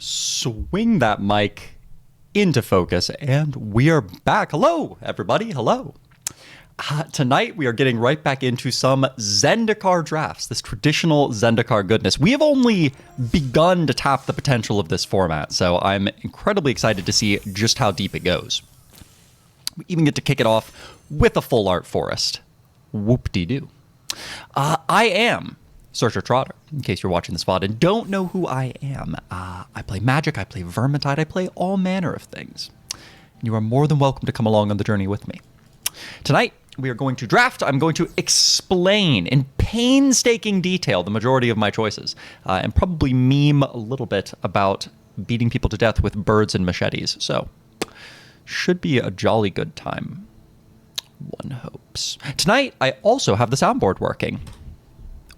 Swing that mic into focus, and we are back. Hello, everybody. Hello. Tonight, we are getting right back into some Zendikar drafts, this traditional Zendikar goodness. We have only begun to tap the potential of this format, so I'm incredibly excited to see just how deep it goes. We even get to kick it off with a full art forest. Whoop-de-doo. I am Searcher Trotter, in case you're watching this VOD and don't know who I am. I play Magic, I play Vermintide, I play all manner of things. You are more than welcome to come along on the journey with me. Tonight, we are going to draft. I'm going to explain in painstaking detail the majority of my choices, and probably meme a little bit about beating people to death with birds and machetes. So, should be a jolly good time. One hopes. Tonight, I also have the soundboard working.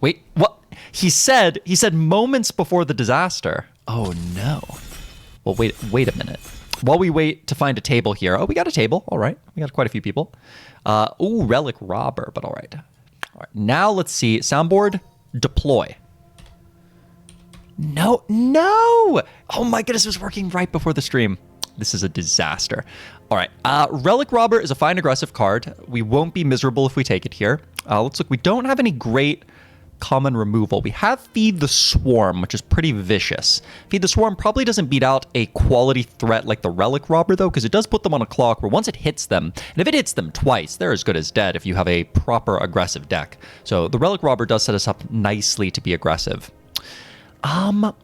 Wait, what? He said moments before the disaster. Oh no. Well, wait a minute. While we wait to find a table here. Oh, we got a table. All right. We got quite a few people. Ooh, Relic Robber, but all right. All right. Now let's see. Soundboard, deploy. No. Oh my goodness, it was working right before the stream. This is a disaster. All right. Relic Robber is a fine aggressive card. We won't be miserable if we take it here. Let's look. We don't have any great common removal. We have Feed the Swarm, which is pretty vicious. Feed the Swarm probably doesn't beat out a quality threat like the Relic Robber, though, because it does put them on a clock where once it hits them, and if it hits them twice, they're as good as dead if you have a proper aggressive deck. So the Relic Robber does set us up nicely to be aggressive. Other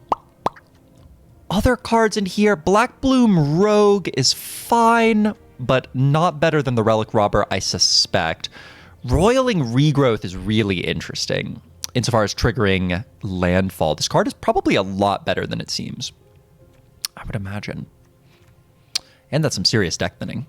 cards in here, Black Bloom Rogue is fine, but not better than the Relic Robber, I suspect. Roiling Regrowth is really interesting insofar as triggering landfall. This card is probably a lot better than it seems, I would imagine. And that's some serious deck thinning.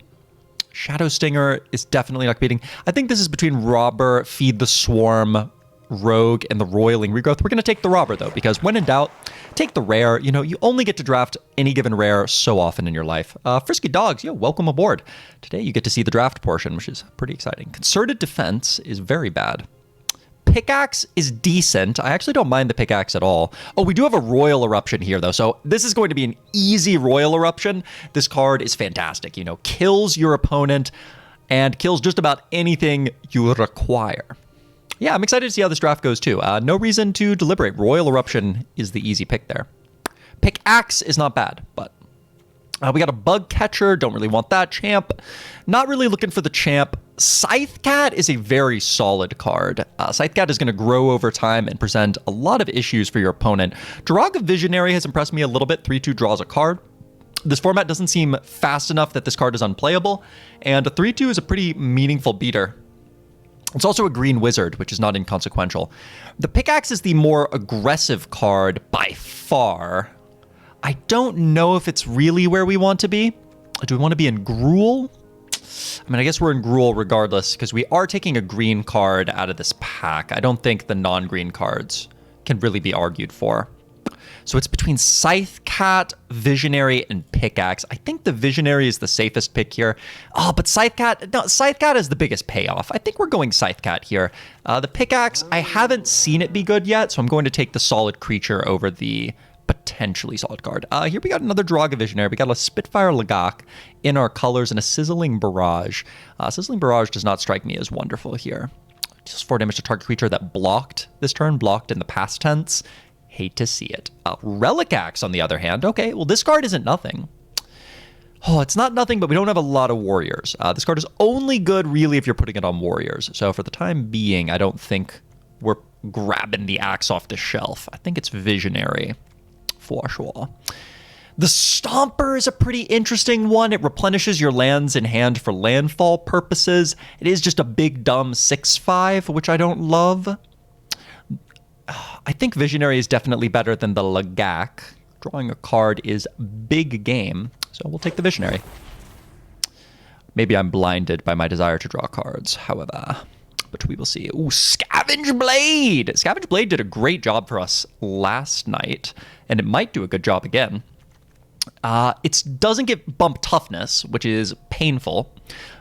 Shadow Stinger is definitely not beating. I think this is between Robber, Feed the Swarm, Rogue, and the Roiling Regrowth. We're going to take the Robber, though, because when in doubt, take the rare. You know, you only get to draft any given rare so often in your life. Frisky Dogs, welcome aboard. Today you get to see the draft portion, which is pretty exciting. Concerted Defense is very bad. Pickaxe is decent. I actually don't mind the Pickaxe at all. Oh, we do have a Royal Eruption here, though, so this is going to be an easy Royal Eruption. This card is fantastic. You know, kills your opponent and kills just about anything you require. Yeah, I'm excited to see how this draft goes, too. No reason to deliberate. Royal Eruption is the easy pick there. Pickaxe is not bad, but we got a Bug Catcher. Don't really want that. Champ. Not really looking for the Champ. Scythe Cat is a very solid card. Scythe Cat is going to grow over time and present a lot of issues for your opponent. Duraga Visionary has impressed me a little bit. 3-2 draws a card. This format doesn't seem fast enough that this card is unplayable, and a 3-2 is a pretty meaningful beater. It's also a green wizard, which is not inconsequential. The Pickaxe is the more aggressive card by far. I don't know if it's really where we want to be. Do we want to be in Gruul? I mean, I guess we're in Gruul regardless, because we are taking a green card out of this pack. I don't think the non-green cards can really be argued for. So it's between Scythe Cat, Visionary, and Pickaxe. I think the Visionary is the safest pick here. Oh, but Scythe Cat is the biggest payoff. I think we're going Scythe Cat here. The Pickaxe, I haven't seen it be good yet, so I'm going to take the solid creature over the potentially solid card. Here we got another Duraga Visionary. We got a Spitfire Lagak in our colors and a Sizzling Barrage. Sizzling Barrage does not strike me as wonderful here. Just 4 damage to target creature that blocked this turn, blocked in the past tense. Hate to see it. Relic Axe, on the other hand. Okay, well, this card isn't nothing. Oh, it's not nothing, but we don't have a lot of warriors. This card is only good, really, if you're putting it on warriors. So for the time being, I don't think we're grabbing the axe off the shelf. I think it's Visionary. For sure. The Stomper is a pretty interesting one. It replenishes your lands in hand for landfall purposes. It is just a big, dumb 6/5, which I don't love. I think Visionary is definitely better than the Lagak. Drawing a card is big game, so we'll take the Visionary. Maybe I'm blinded by my desire to draw cards, however, but we will see. Ooh, Scavenge Blade! Scavenge Blade did a great job for us last night, and it might do a good job again. It doesn't get bump toughness, which is painful,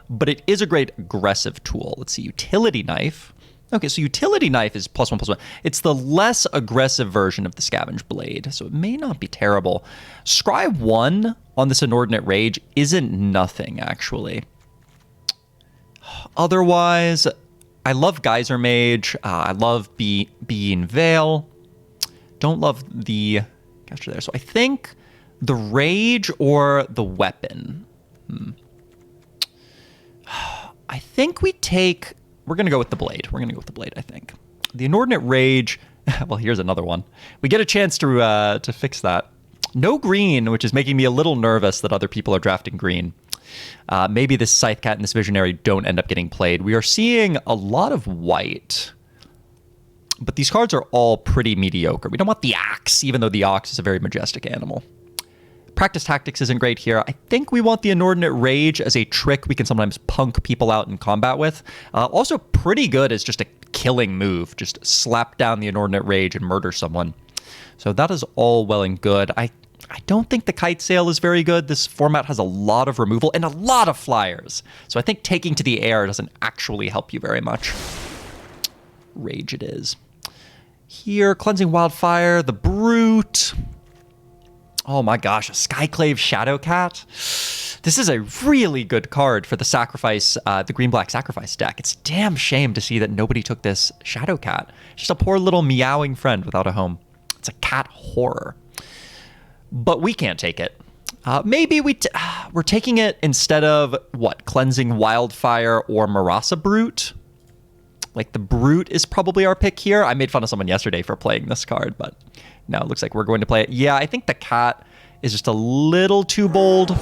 but it is a great aggressive tool. Let's see, Utility Knife. Okay, so utility knife is +1/+1. It's the less aggressive version of the scavenge blade, so it may not be terrible. Scry 1 on this inordinate rage isn't nothing, actually. Otherwise, I love Geyser Mage. I love Being Veil. Don't love the caster there. So I think the rage or the weapon. I think we're going to go with the blade. We're going to go with the blade, I think. The inordinate rage. Well, here's another one. We get a chance to fix that. No green, which is making me a little nervous that other people are drafting green. Maybe this Scythe Cat and this Visionary don't end up getting played. We are seeing a lot of white. But these cards are all pretty mediocre. We don't want the Axe, even though the Ox is a very majestic animal. Practice Tactics isn't great here. I think we want the Inordinate Rage as a trick we can sometimes punk people out in combat with. Also pretty good as just a killing move. Just slap down the Inordinate Rage and murder someone. So that is all well and good. I don't think the Kite Sail is very good. This format has a lot of removal and a lot of flyers. So I think taking to the air doesn't actually help you very much. Rage it is. Here, Cleansing Wildfire, the Brute. Oh my gosh, a Skyclave Shadowcat. This is a really good card for the sacrifice, the green-black sacrifice deck. It's a damn shame to see that nobody took this Shadowcat. Just a poor little meowing friend without a home. It's a cat horror. But we can't take it. Maybe we're taking it instead of, what, Cleansing Wildfire or Marasa Brute? Like, the Brute is probably our pick here. I made fun of someone yesterday for playing this card, but now it looks like we're going to play it. Yeah, I think the cat is just a little too bold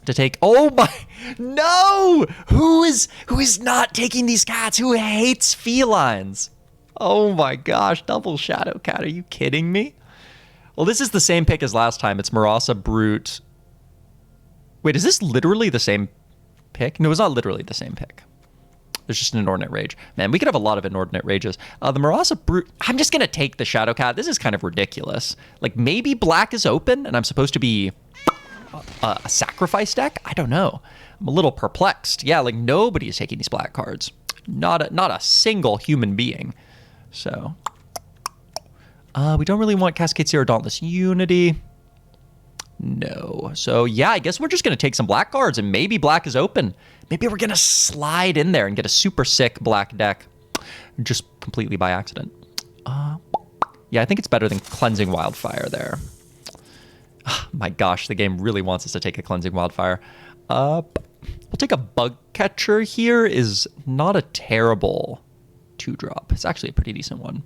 to take. Oh my, no! Who is not taking these cats? Who hates felines? Oh my gosh, double Shadowcat. Are you kidding me? Well, this is the same pick as last time. It's Marasa Brute. Wait, is this literally the same pick? No, it's not literally the same pick. There's just an Inordinate Rage. Man, we could have a lot of Inordinate Rages. The Marasa Brute, I'm just going to take the Shadowcat. This is kind of ridiculous. Like, maybe black is open and I'm supposed to be a sacrifice deck? I don't know. I'm a little perplexed. Yeah, like, nobody is taking these black cards. Not a single human being. So, we don't really want Cascade Seer or Dauntless Unity. No. So, yeah, I guess we're just going to take some black cards and maybe black is open. Maybe we're going to slide in there and get a super sick black deck just completely by accident. Yeah, I think it's better than Cleansing Wildfire there. My gosh, the game really wants us to take a Cleansing Wildfire. We'll take a Bug Catcher here. Is not a terrible 2-drop. It's actually a pretty decent one.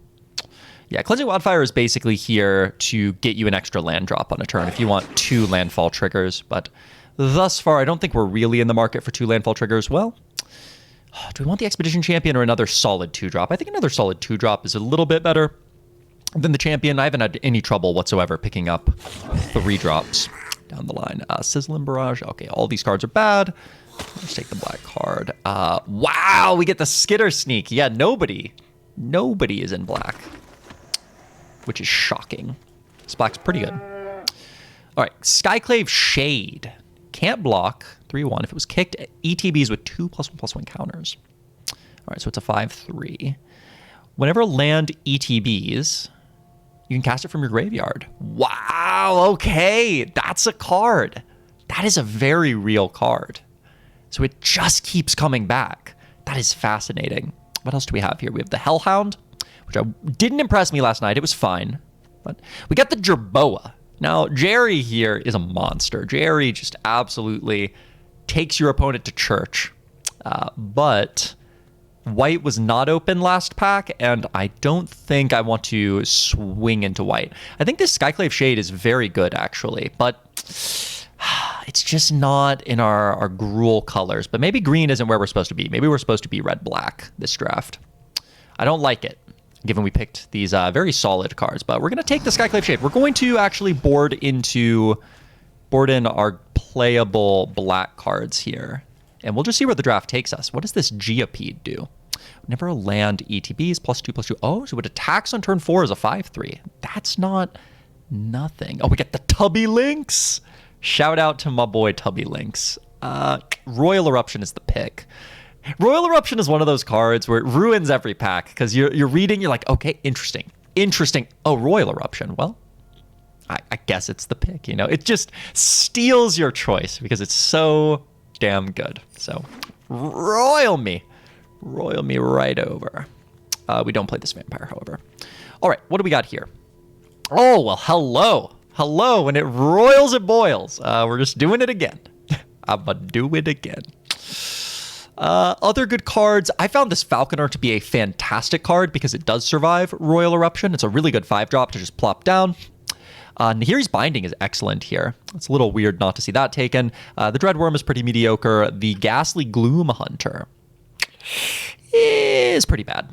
Yeah, Cleansing Wildfire is basically here to get you an extra land drop on a turn if you want 2 landfall triggers, but thus far, I don't think we're really in the market for 2 landfall triggers. Well, do we want the Expedition Champion or another solid 2-drop? I think another solid 2-drop is a little bit better than the Champion. I haven't had any trouble whatsoever picking up 3 drops down the line. Sizzling Barrage. Okay, all these cards are bad. Let's take the black card. Wow, we get the Skitter Sneak. Yeah, nobody is in black, which is shocking. This black's pretty good. All right, Skyclave Shade. Can't block, 3/1. If it was kicked, ETBs with 2+1/+1 counters. All right, so it's a 5/3. Whenever land ETBs, you can cast it from your graveyard. Wow, okay, that's a card. That is a very real card. So it just keeps coming back. That is fascinating. What else do we have here? We have the Hellhound, which didn't impress me last night. It was fine. But we got the Jerboa. Now, Jerry here is a monster. Jerry just absolutely takes your opponent to church. But white was not open last pack, and I don't think I want to swing into white. I think this Skyclave Shade is very good, actually, but it's just not in our Gruul colors. But maybe green isn't where we're supposed to be. Maybe we're supposed to be red-black this draft. I don't like it, given we picked these very solid cards. But we're going to take the Skyclave Shade. We're going to actually board in our playable black cards here. And we'll just see where the draft takes us. What does this Geopede do? Whenever a land ETBs, +2/+2. Oh, so it attacks on turn 4 as a 5/3. That's not nothing. Oh, we get the Tubby Lynx. Shout out to my boy Tubby Lynx. Royal Eruption is the pick. Royal Eruption is one of those cards where it ruins every pack because you're reading, you're like, okay, interesting. Oh, Royal Eruption. Well, I guess it's the pick, you know? It just steals your choice because it's so damn good. So, royal me. Royal me right over. We don't play this vampire, however. All right, what do we got here? Oh, well, hello. Hello, when it royals, it boils. We're just doing it again. I'ma do it again. Other good cards. I found this Falconer to be a fantastic card because it does survive Royal Eruption. It's a really good 5-drop to just plop down. Nahiri's Binding is excellent here. It's a little weird not to see that taken. The Dreadworm is pretty mediocre. The Ghastly Gloom Hunter is pretty bad.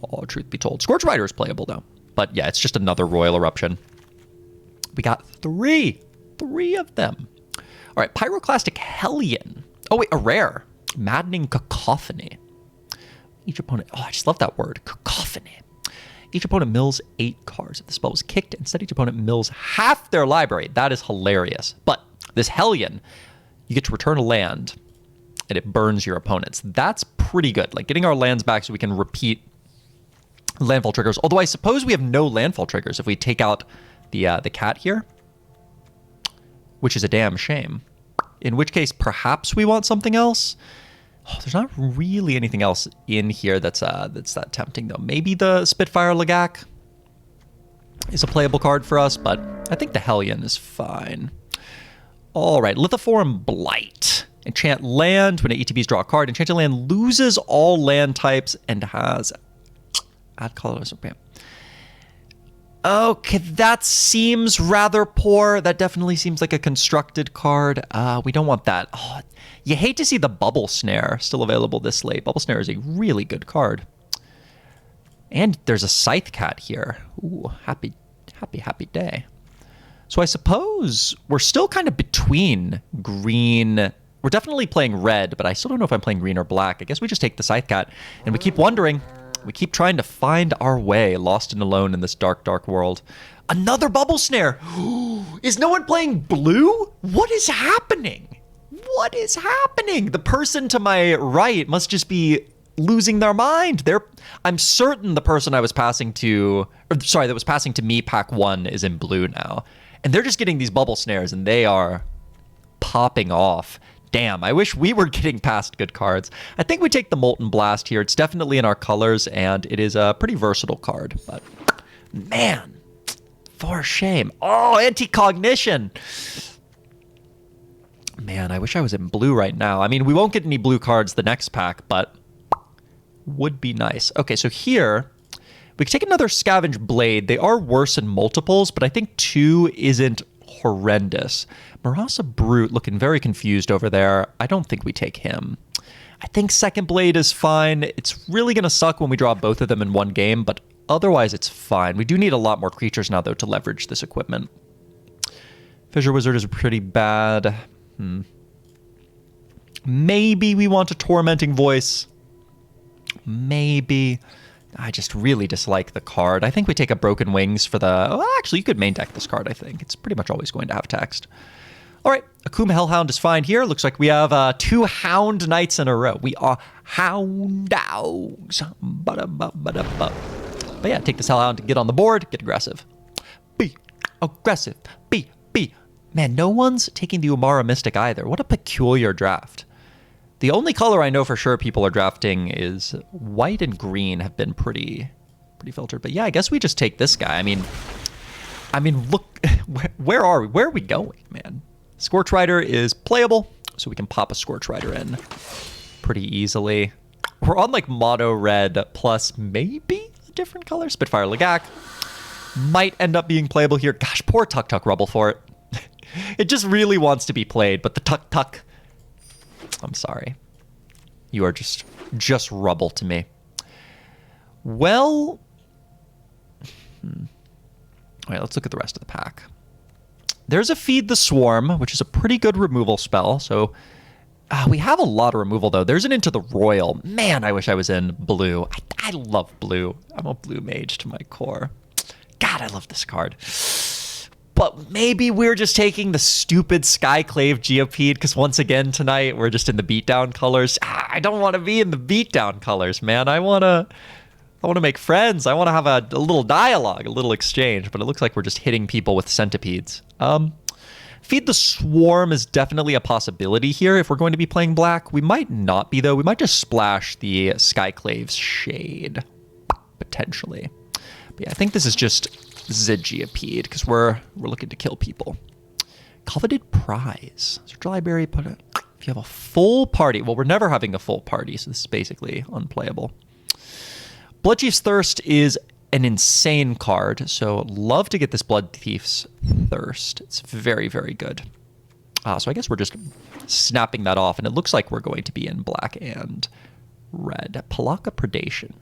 Oh, truth be told. Scorch Rider is playable, though. But yeah, it's just another Royal Eruption. We got three of them. All right, Pyroclastic Hellion. Oh, wait, a rare. Maddening Cacophony. Each opponent... Oh, I just love that word. Cacophony. Each opponent mills 8 cards. If the spell was kicked, instead each opponent mills half their library. That is hilarious. But this Hellion, you get to return a land, and it burns your opponents. That's pretty good. Like, getting our lands back so we can repeat landfall triggers. Although I suppose we have no landfall triggers if we take out the cat here, which is a damn shame. In which case, perhaps we want something else. Oh, there's not really anything else in here that's that tempting, though. Maybe the Spitfire Lagak is a playable card for us, but I think the Hellion is fine. All right, Lithoform Blight. Enchant land. When it ETBs, draw a card. Enchanted land loses all land types and has... Add colors. Okay, that seems rather poor. That definitely seems like a constructed card. We don't want that. Oh, you hate to see the Bubble Snare still available this late. Bubble Snare is a really good card. And there's a Scythe Cat here. Ooh, happy day. So I suppose we're still kind of between green. We're definitely playing red, but I still don't know if I'm playing green or black. I guess we just take the Scythe Cat, and we keep wondering. We keep trying to find our way, lost and alone in this dark, dark world. Another Bubble Snare! Is no one playing blue? What is happening? What is happening? The person to my right must just be losing their mind. I'm certain the person I was passing to, that was passing to me, pack 1, is in blue now. And they're just getting these Bubble Snares, and they are popping off. Damn, I wish we were getting past good cards. I think we take the Molten Blast here. It's definitely in our colors, and it is a pretty versatile card. But, man, for shame. Oh, Anti-Cognition. Man, I wish I was in blue right now. I mean, we won't get any blue cards the next pack, but would be nice. Okay, so here, we can take another Scavenge Blade. They are worse in multiples, but I think 2 isn't horrendous. Marasa Brute looking very confused over there. I don't think we take him. I think Second Blade is fine. It's really going to suck when we draw both of them in one game, but otherwise it's fine. We do need a lot more creatures now, though, to leverage this equipment. Fissure Wizard is pretty bad. Maybe we want a Tormenting Voice. Maybe. I just really dislike the card. I think we take a Broken Wings for the... Oh, actually, you could main deck this card, I think. It's pretty much always going to have text. All right, Akuma Hellhound is fine here. Looks like we have 2 Hound Knights in a row. We are Hound Dogs. But yeah, take this Hellhound to get on the board. Get aggressive. Be aggressive. Be. Man, no one's taking the Umara Mystic either. What a peculiar draft. The only color I know for sure people are drafting is white and green have been pretty filtered. But yeah, I guess we just take this guy. I mean, look, where are we? Where are we going, man? Scorch Rider is playable, so we can pop a Scorch Rider in pretty easily. We're on like mono red plus maybe a different color. Spitfire Lagak might end up being playable here. Gosh, poor Tuk Tuk Rubble for it. It just really wants to be played, but the Tuk Tuk... I'm sorry. You are just rubble to me. Well... All right, let's look at the rest of the pack. There's a Feed the Swarm, which is a pretty good removal spell. So we have a lot of removal, though. There's an Into the Royal. Man, I wish I was in blue. I love blue. I'm a blue mage to my core. God, I love this card. But maybe we're just taking the stupid Skyclave Geopede because once again tonight we're just in the beatdown colors. I don't want to be in the beatdown colors, man. I want to make friends. I want to have a little dialogue, a little exchange. But it looks like we're just hitting people with centipedes. Feed the Swarm is definitely a possibility here if we're going to be playing black. We might not be, though. We might just splash the Skyclave's Shade, potentially. But yeah, I think this is a Geopede because we're looking to kill people. Coveted Prize. Search library, put it. If you have a full party. Well, we're never having a full party, so this is basically unplayable. Bloodchief's Thirst is an insane card, so love to get this Blood Thief's Thirst. It's very, very good. So I guess we're just snapping that off, and it looks like we're going to be in black and red. Palaka Predation.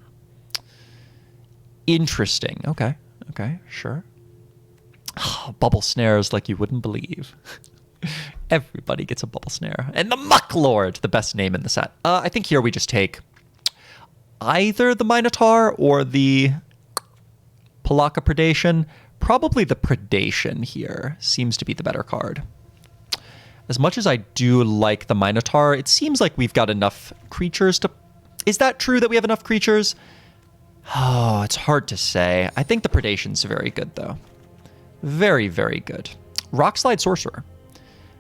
Interesting. Okay, sure. Bubble snares like you wouldn't believe. Everybody gets a bubble snare. And the Mucklord, the best name in the set. I think here we just take either the Minotaur or the Palaka Predation. Probably the Predation here seems to be the better card. As much as I do like the Minotaur, it seems like we've got enough creatures to... Is that true that we have enough creatures? Oh, it's hard to say. I think the Predation's very good, though. Very, very good. Rockslide Sorcerer.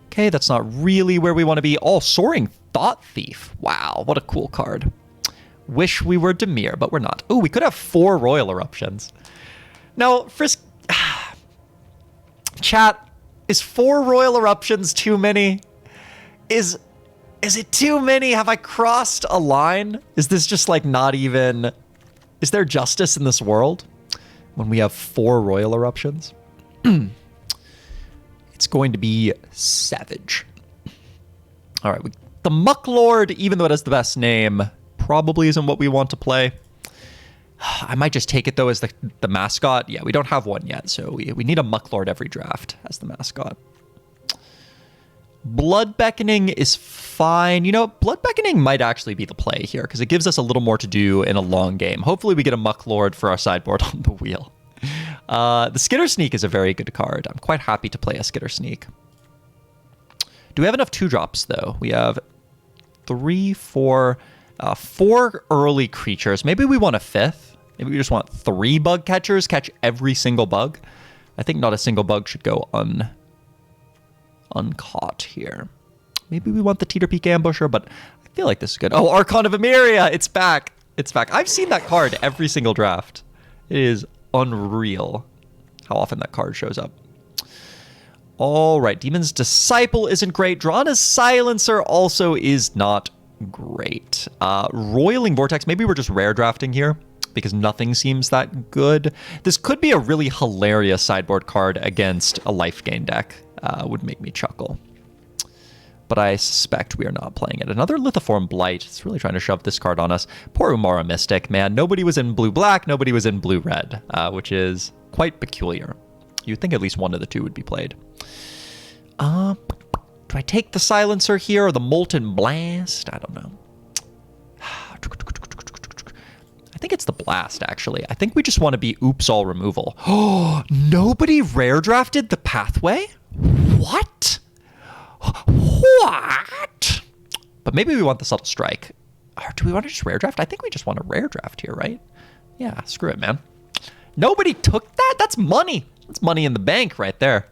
Okay, that's not really where we want to be. Oh, Soaring Thought Thief. Wow, what a cool card. Wish we were Dimir, but we're not. Oh, we could have 4 Royal Eruptions. Now, Frisk... Chat, is 4 Royal Eruptions too many? Is it too many? Have I crossed a line? Is this just like not even... Is there justice in this world when we have 4 Royal Eruptions? It's going to be savage. All right, the Mucklord, even though it has the best name, probably isn't what we want to play. I might just take it, though, as the mascot. Yeah, we don't have one yet, so we need a Mucklord every draft as the mascot. Blood Beckoning is fine. You know, Blood Beckoning might actually be the play here because it gives us a little more to do in a long game. Hopefully we get a Mucklord for our sideboard on the wheel. The Skitter Sneak is a very good card. I'm quite happy to play a Skitter Sneak. Do we have enough 2-drops, though? We have 3, 4 early creatures. Maybe we want a 5th. Maybe we just want 3 bug catchers, catch every single bug. I think not a single bug should go uncaught here. Maybe we want the Teeter Peak Ambusher, but I feel like this is good. Oh, Archon of Emeria! It's back. It's back. I've seen that card every single draft. It is unreal how often that card shows up. All right, Demon's Disciple isn't great. Drana's Silencer also is not great. Roiling Vortex, maybe we're just rare drafting here because nothing seems that good. This could be a really hilarious sideboard card against a life gain deck. Would make me chuckle. But I suspect we are not playing it. Another Lithiform Blight. It's really trying to shove this card on us. Poor Umara Mystic, man. Nobody was in blue-black, nobody was in blue-red, which is quite peculiar. You'd think at least one of the two would be played. Do I take the Silencer here or the Molten Blast? I don't know. I think it's the Blast, actually. I think we just want to be oops all removal. Oh, nobody rare drafted the Pathway? What? What? But maybe we want the Subtle Strike. Or do we want to just rare draft? I think we just want a rare draft here, right? Yeah, screw it, man. Nobody took that? That's money. That's money in the bank right there.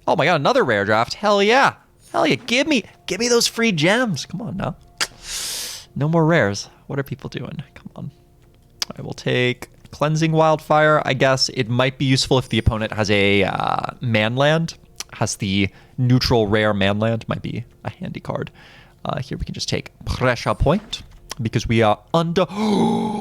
Oh my god, another rare draft. Hell yeah. Hell yeah. Give me those free gems. Come on now. No more rares. What are people doing? Come on. I will take Cleansing Wildfire. I guess it might be useful if the opponent has a manland. Has the neutral rare manland. Might be a handy card. Here we can just take Pressure Point because we are under...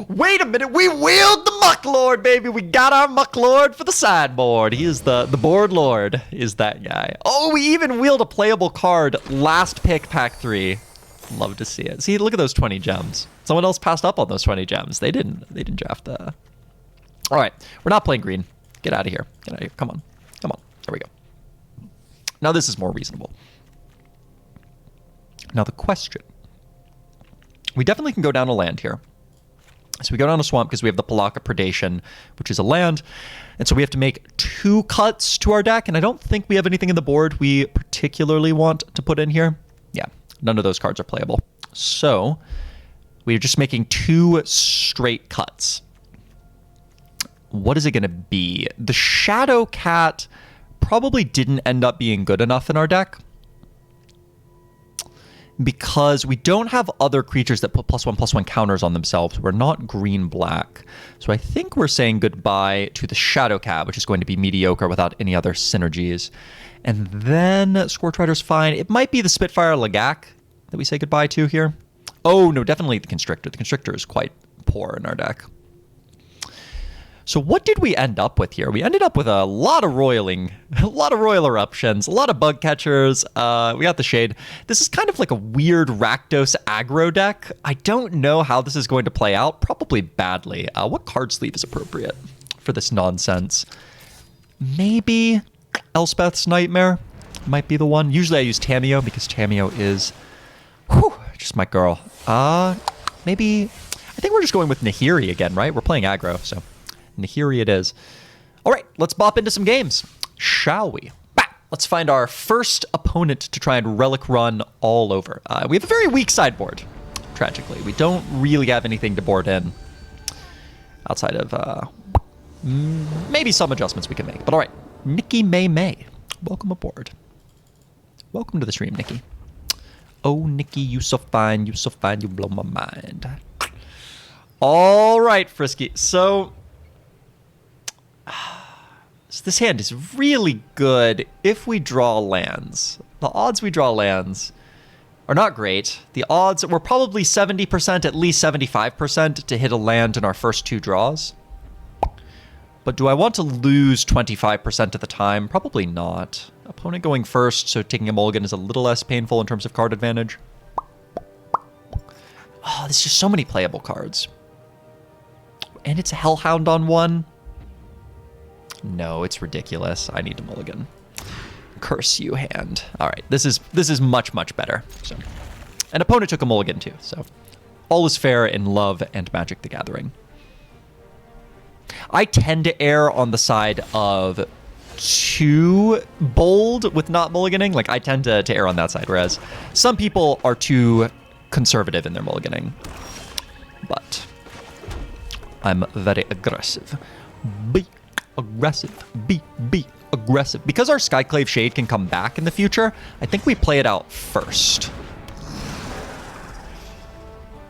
Wait a minute, we wield the Mucklord, baby. We got our Mucklord for the sideboard. He is the board lord, is that guy. Oh, we even wield a playable card. Last pick, pack 3. Love to see it. See, look at those 20 gems. Someone else passed up on those 20 gems. They didn't draft the... All right, we're not playing green. Get out of here. Get out of here. Come on. Come on. There we go. Now this is more reasonable. Now the question. We definitely can go down a land here. So we go down to Swamp because we have the Palaka Predation, which is a land. And so we have to make 2 cuts to our deck. And I don't think we have anything in the board we particularly want to put in here. Yeah, none of those cards are playable. So we're just making 2 straight cuts. What is it going to be? The Shadow Cat probably didn't end up being good enough in our deck, because we don't have other creatures that put +1/+1 counters on themselves. We're not green-black. So I think we're saying goodbye to the Shadow Cat, which is going to be mediocre without any other synergies. And then Scorch Rider's fine. It might be the Spitfire Lagak that we say goodbye to here. Oh, no, definitely the Constrictor. The Constrictor is quite poor in our deck. So what did we end up with here? We ended up with a lot of roiling, a lot of royal eruptions, a lot of bug catchers. We got the Shade. This is kind of like a weird Rakdos aggro deck. I don't know how this is going to play out. Probably badly. What card sleeve is appropriate for this nonsense? Maybe Elspeth's Nightmare might be the one. Usually I use Tameo because Tameo is just my girl. Maybe, I think we're just going with Nahiri again, right? We're playing aggro, so Nahiri it is. All right, let's bop into some games, shall we? Let's find our first opponent to try and relic run all over. We have a very weak sideboard, tragically. We don't really have anything to board in outside of maybe some adjustments we can make. But all right, Nikki May, welcome aboard. Welcome to the stream, Nikki. Oh, Nikki, you so fine, you blow my mind. All right, Frisky. So this hand is really good if we draw lands. The odds we draw lands are not great. The odds, we're probably 70%, at least 75% to hit a land in our first 2 draws. But do I want to lose 25% of the time? Probably not. Opponent going first, so taking a mulligan is a little less painful in terms of card advantage. Oh, there's just so many playable cards. And it's a Hellhound on 1. No, it's ridiculous. I need to mulligan. Curse you, hand. All right, this is much, much better. So, an opponent took a mulligan too, so all is fair in Love and Magic the Gathering. I tend to err on the side of too bold with not mulliganing. Like, I tend to err on that side, whereas some people are too conservative in their mulliganing. But I'm very aggressive. Be aggressive. Be aggressive. Because our Skyclave Shade can come back in the future, I think we play it out first.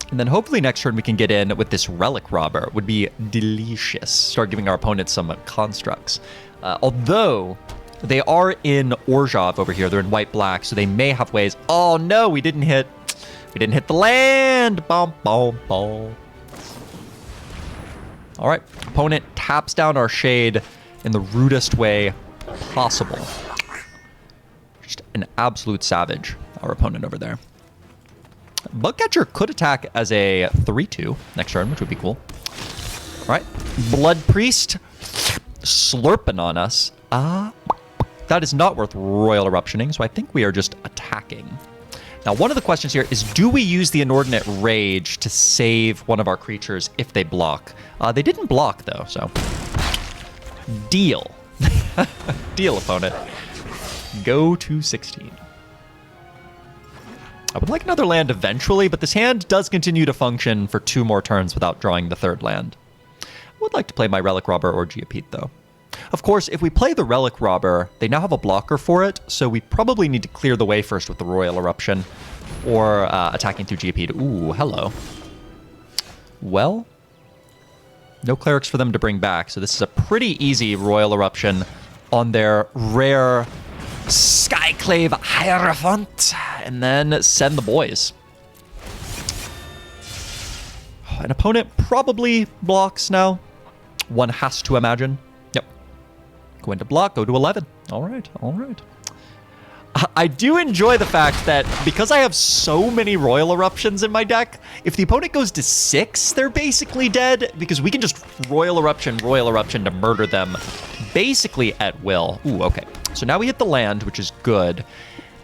And then hopefully next turn we can get in with this Relic Robber. Would be delicious. Start giving our opponents some constructs. Although they are in Orzhov over here. They're in white-black, so they may have ways. Oh no, we didn't hit the land. Bom, bom, bom. All right, opponent taps down our Shade in the rudest way possible. Just an absolute savage, our opponent over there. Bugcatcher could attack as a 3/2 next turn, which would be cool. All right, Blood Priest slurping on us. That is not worth Royal Eruptioning, so I think we are just attacking. Now, one of the questions here is, do we use the Inordinate Rage to save one of our creatures if they block? They didn't block, though, so deal. Deal, opponent. Go to 16. I would like another land eventually, but this hand does continue to function for 2 more turns without drawing the 3rd land. I would like to play my Relic Robber or Geopete, though. Of course, if we play the Relic Robber, they now have a blocker for it, so we probably need to clear the way first with the Royal Eruption, or attacking through Geopete. Ooh, hello. Well, no clerics for them to bring back, so this is a pretty easy Royal Eruption on their rare Skyclave Hierophant, and then send the boys. An opponent probably blocks now. One has to imagine. Yep. Go into block, go to 11. All right, all right. I do enjoy the fact that because I have so many Royal Eruptions in my deck, if the opponent goes to 6, they're basically dead, because we can just Royal Eruption to murder them basically at will. Ooh, okay. So now we hit the land, which is good.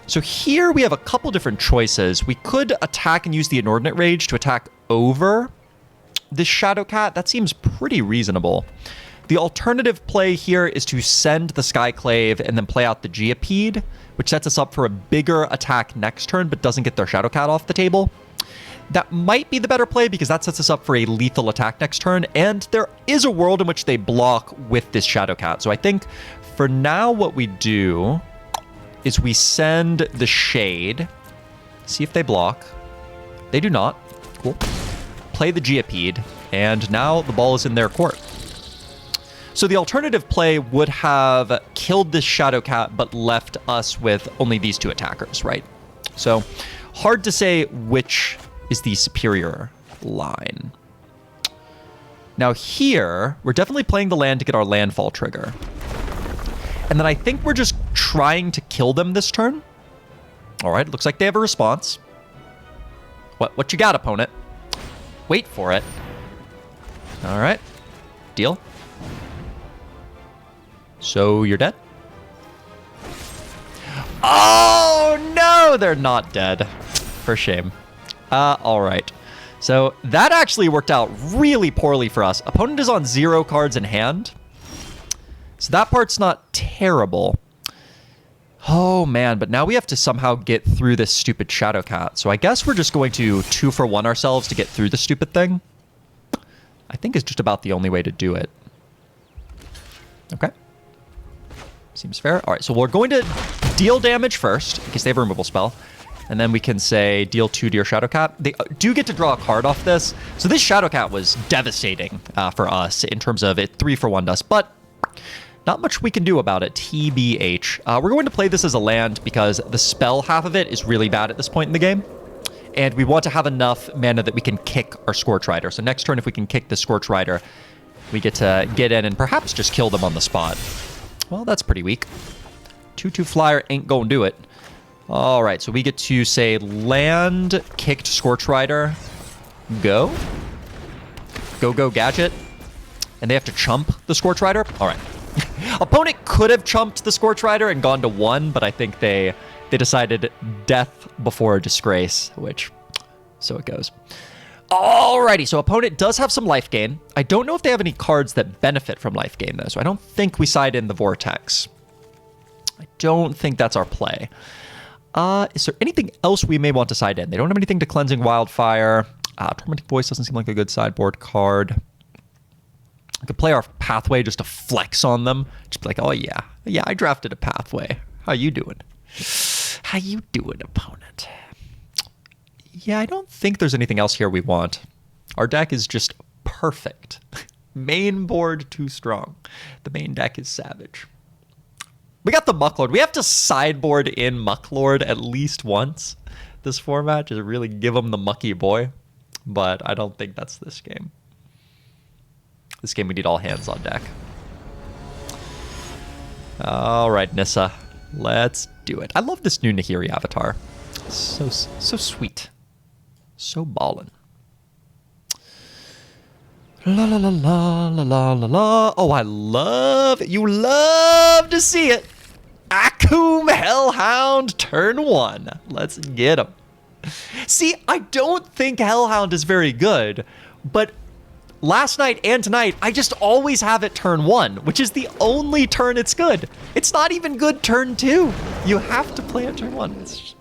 So here we have a couple different choices. We could attack and use the Inordinate Rage to attack over, this Shadow Cat, that seems pretty reasonable. The alternative play here is to send the Skyclave and then play out the Geopede, which sets us up for a bigger attack next turn, but doesn't get their Shadow Cat off the table. That might be the better play because that sets us up for a lethal attack next turn, and there is a world in which they block with this Shadow Cat. So I think for now what we do is we send the Shade, see if they block. They do not. Cool. Play the Geopede, and now the ball is in their court. So the alternative play would have killed this Shadow Cat, but left us with only these two attackers, right? So hard to say which is the superior line. Now here, we're definitely playing the land to get our landfall trigger. And then I think we're just trying to kill them this turn. All right, looks like they have a response. What you got, opponent? Wait for it. All right, deal. So you're dead? Oh no, they're not dead. For shame. All right. So that actually worked out really poorly for us. Opponent is on 0 cards in hand. So that part's not terrible. Oh man, but now we have to somehow get through this stupid Shadow Cat. So I guess we're just going to 2-for-1 ourselves to get through the stupid thing. I think it's just about the only way to do it. Okay. Seems fair. All right, so we're going to deal damage first, in case they have a removal spell. And then we can say deal 2 to your Shadow Cat. They do get to draw a card off this. So this Shadow Cat was devastating for us in terms of it 3-for-1'd us, but not much we can do about it, TBH. We're going to play this as a land because the spell half of it is really bad at this point in the game. And we want to have enough mana that we can kick our Scorch Rider. So next turn, if we can kick the Scorch Rider, we get to get in and perhaps just kill them on the spot. Well, that's pretty weak. 2/2 flyer ain't gonna do it. All right, so we get to say land, kicked Scorch Rider, go. Go, gadget. And they have to chump the Scorch Rider. All right. Opponent could have chumped the Scorch Rider and gone to 1, but I think they decided death before disgrace, which, so it goes. Alrighty, so opponent does have some life gain. I don't know if they have any cards that benefit from life gain, though, so I don't think we side in the Vortex. I don't think that's our play. Is there anything else we may want to side in? They don't have anything to Cleansing Wildfire. Tormenting Voice doesn't seem like a good sideboard card. I could play our Pathway just to flex on them. Just be like, oh yeah, I drafted a Pathway. How you doing? How you doing, opponent? Yeah, I don't think there's anything else here we want. Our deck is just perfect. Main board too strong. The main deck is savage. We got the Mucklord. We have to sideboard in Mucklord at least once. This format, just really give him the mucky boy. But I don't think that's this game. This game we need all hands on deck. All right, Nissa. Let's do it. I love this new Nahiri avatar. So sweet. So ballin'. La la la la la la la la. Oh, I love it. You love to see it. Akoum Hellhound turn 1. Let's get him. See, I don't think Hellhound is very good, but last night and tonight, I just always have it turn 1, which is the only turn it's good. It's not even good turn 2. You have to play it turn 1. It's just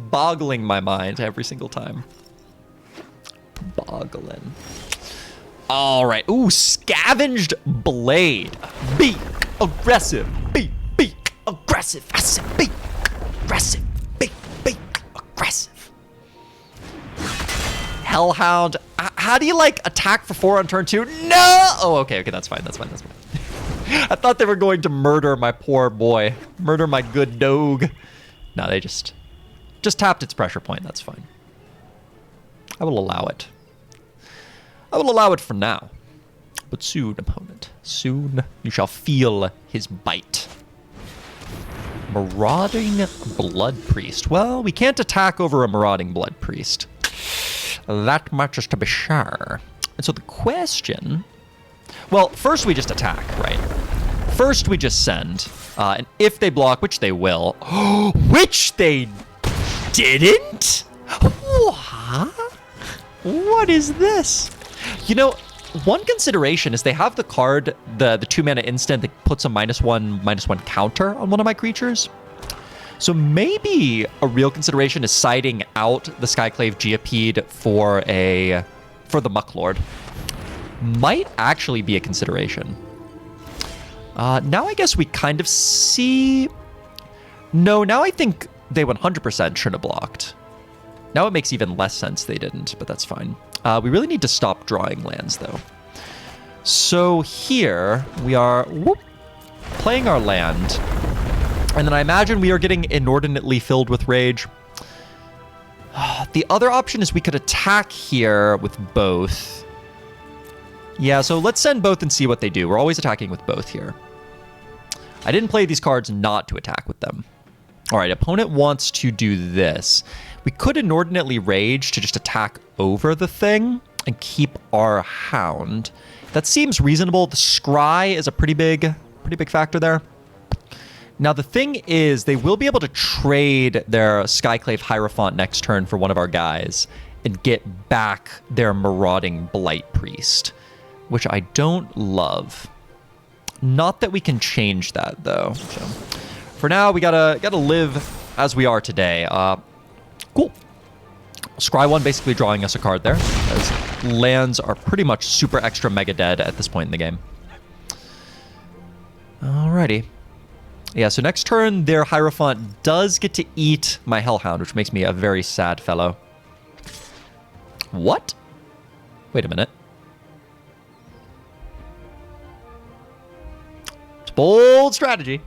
boggling my mind every single time. Boggling. All right. Ooh, Scavenged Blade. Beak. Aggressive. Beak. Beak. Aggressive. Beak. Aggressive. Beak. Beak. Aggressive. Hellhound. How do you, like, attack for 4 on turn 2? No! Oh, okay, that's fine. I thought they were going to murder my poor boy. Murder my good dog. No, they just tapped its pressure point. That's fine. I will allow it. I will allow it for now. But soon, opponent, soon you shall feel his bite. Marauding Blood Priest. Well, we can't attack over a Marauding Blood Priest. That much is to be sure. And so the question... Well, first we just attack, right? First we just send. And if they block, which they will... which they didn't? What? What is this? You know, one consideration is they have the card, the 2-mana instant that puts a -1/-1 counter on one of my creatures. So maybe a real consideration is siding out the Skyclave Geopede for the Mucklord. Might actually be a consideration. Now I guess we kind of see... No, now I think they 100% should have blocked. Now it makes even less sense they didn't, but that's fine. We really need to stop drawing lands, though. So here we are playing our land. And then I imagine we are getting inordinately filled with rage. The other option is we could attack here with both. Yeah, so let's send both and see what they do. We're always attacking with both here. I didn't play these cards not to attack with them. All right, opponent wants to do this. We could inordinately rage to just attack over the thing and keep our hound. That seems reasonable. The scry is a pretty big factor there. Now, the thing is, they will be able to trade their Skyclave Hierophant next turn for one of our guys and get back their Marauding Blight Priest, which I don't love. Not that we can change that, though. So, for now, we gotta live as we are today. Cool. Scry 1 basically drawing us a card there, as lands are pretty much super extra mega dead at this point in the game. Alrighty. Yeah, so next turn, their Hierophant does get to eat my Hellhound, which makes me a very sad fellow. What? Wait a minute. It's bold strategy.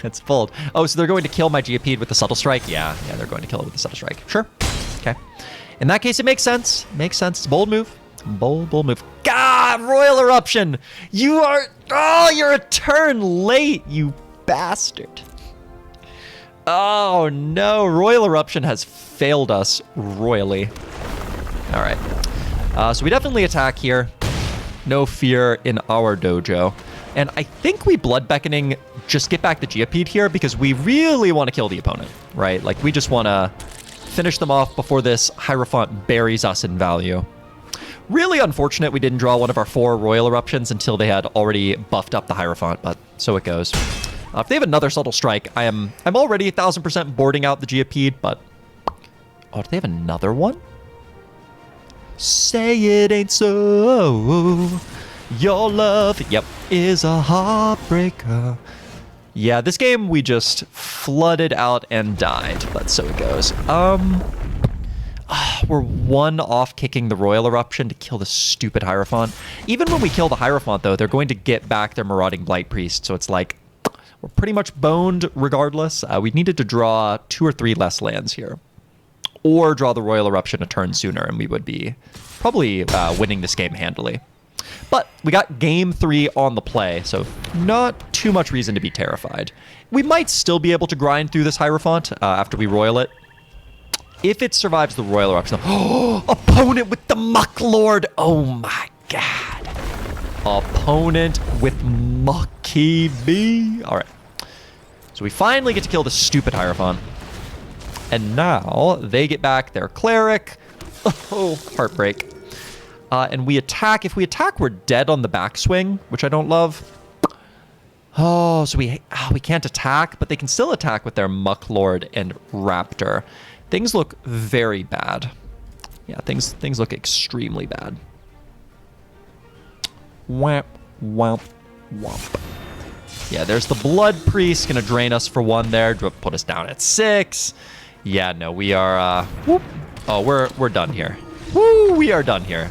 It's bold. Oh, so they're going to kill my Geopede with the Subtle Strike? Yeah, they're going to kill it with the Subtle Strike. Sure. Okay. In that case, it makes sense. Makes sense. It's a bold move. Bold move. God, Royal Eruption! You're a turn late, you bastard. Oh no, Royal Eruption has failed us royally. All right. So we definitely attack here. No fear in our dojo. And I think we Blood Beckoning just get back the Geopede here because we really want to kill the opponent, right? Like, we just want to finish them off before this Hierophant buries us in value. Really unfortunate we didn't draw one of our 4 Royal Eruptions until they had already buffed up the Hierophant, but so it goes. If they have another Subtle Strike, I'm already 1000% boarding out the Geopede, but... Oh, do they have another one? Say it ain't so. Your love, yep, is a heartbreaker. Yeah, this game we just flooded out and died, but so it goes. We're 1 off kicking the Royal Eruption to kill the stupid Hierophant. Even when we kill the Hierophant, though, they're going to get back their Marauding Blight Priest, so it's like, we're pretty much boned regardless. We needed to draw 2 or 3 less lands here. Or draw the Royal Eruption a turn sooner, and we would be probably winning this game handily. But we got game 3 on the play, so not too much reason to be terrified. We might still be able to grind through this Hierophant after we Royal it. If it survives the Royal Eruption. Oh, opponent with the Mucklord. Oh my god. Opponent with Mucky B. All right. So we finally get to kill the stupid Hierophant. And now they get back their Cleric. Oh, heartbreak. And we attack. If we attack, we're dead on the backswing, which I don't love. Oh, so we can't attack, but they can still attack with their Mucklord and Raptor. Things look very bad. Yeah, things look extremely bad. Whamp, whamp, whamp. Yeah, there's the Blood Priest. Gonna drain us for 1 there. Put us down at 6. Yeah, no, we are... whoop. Oh, we're done here. Woo, we are done here.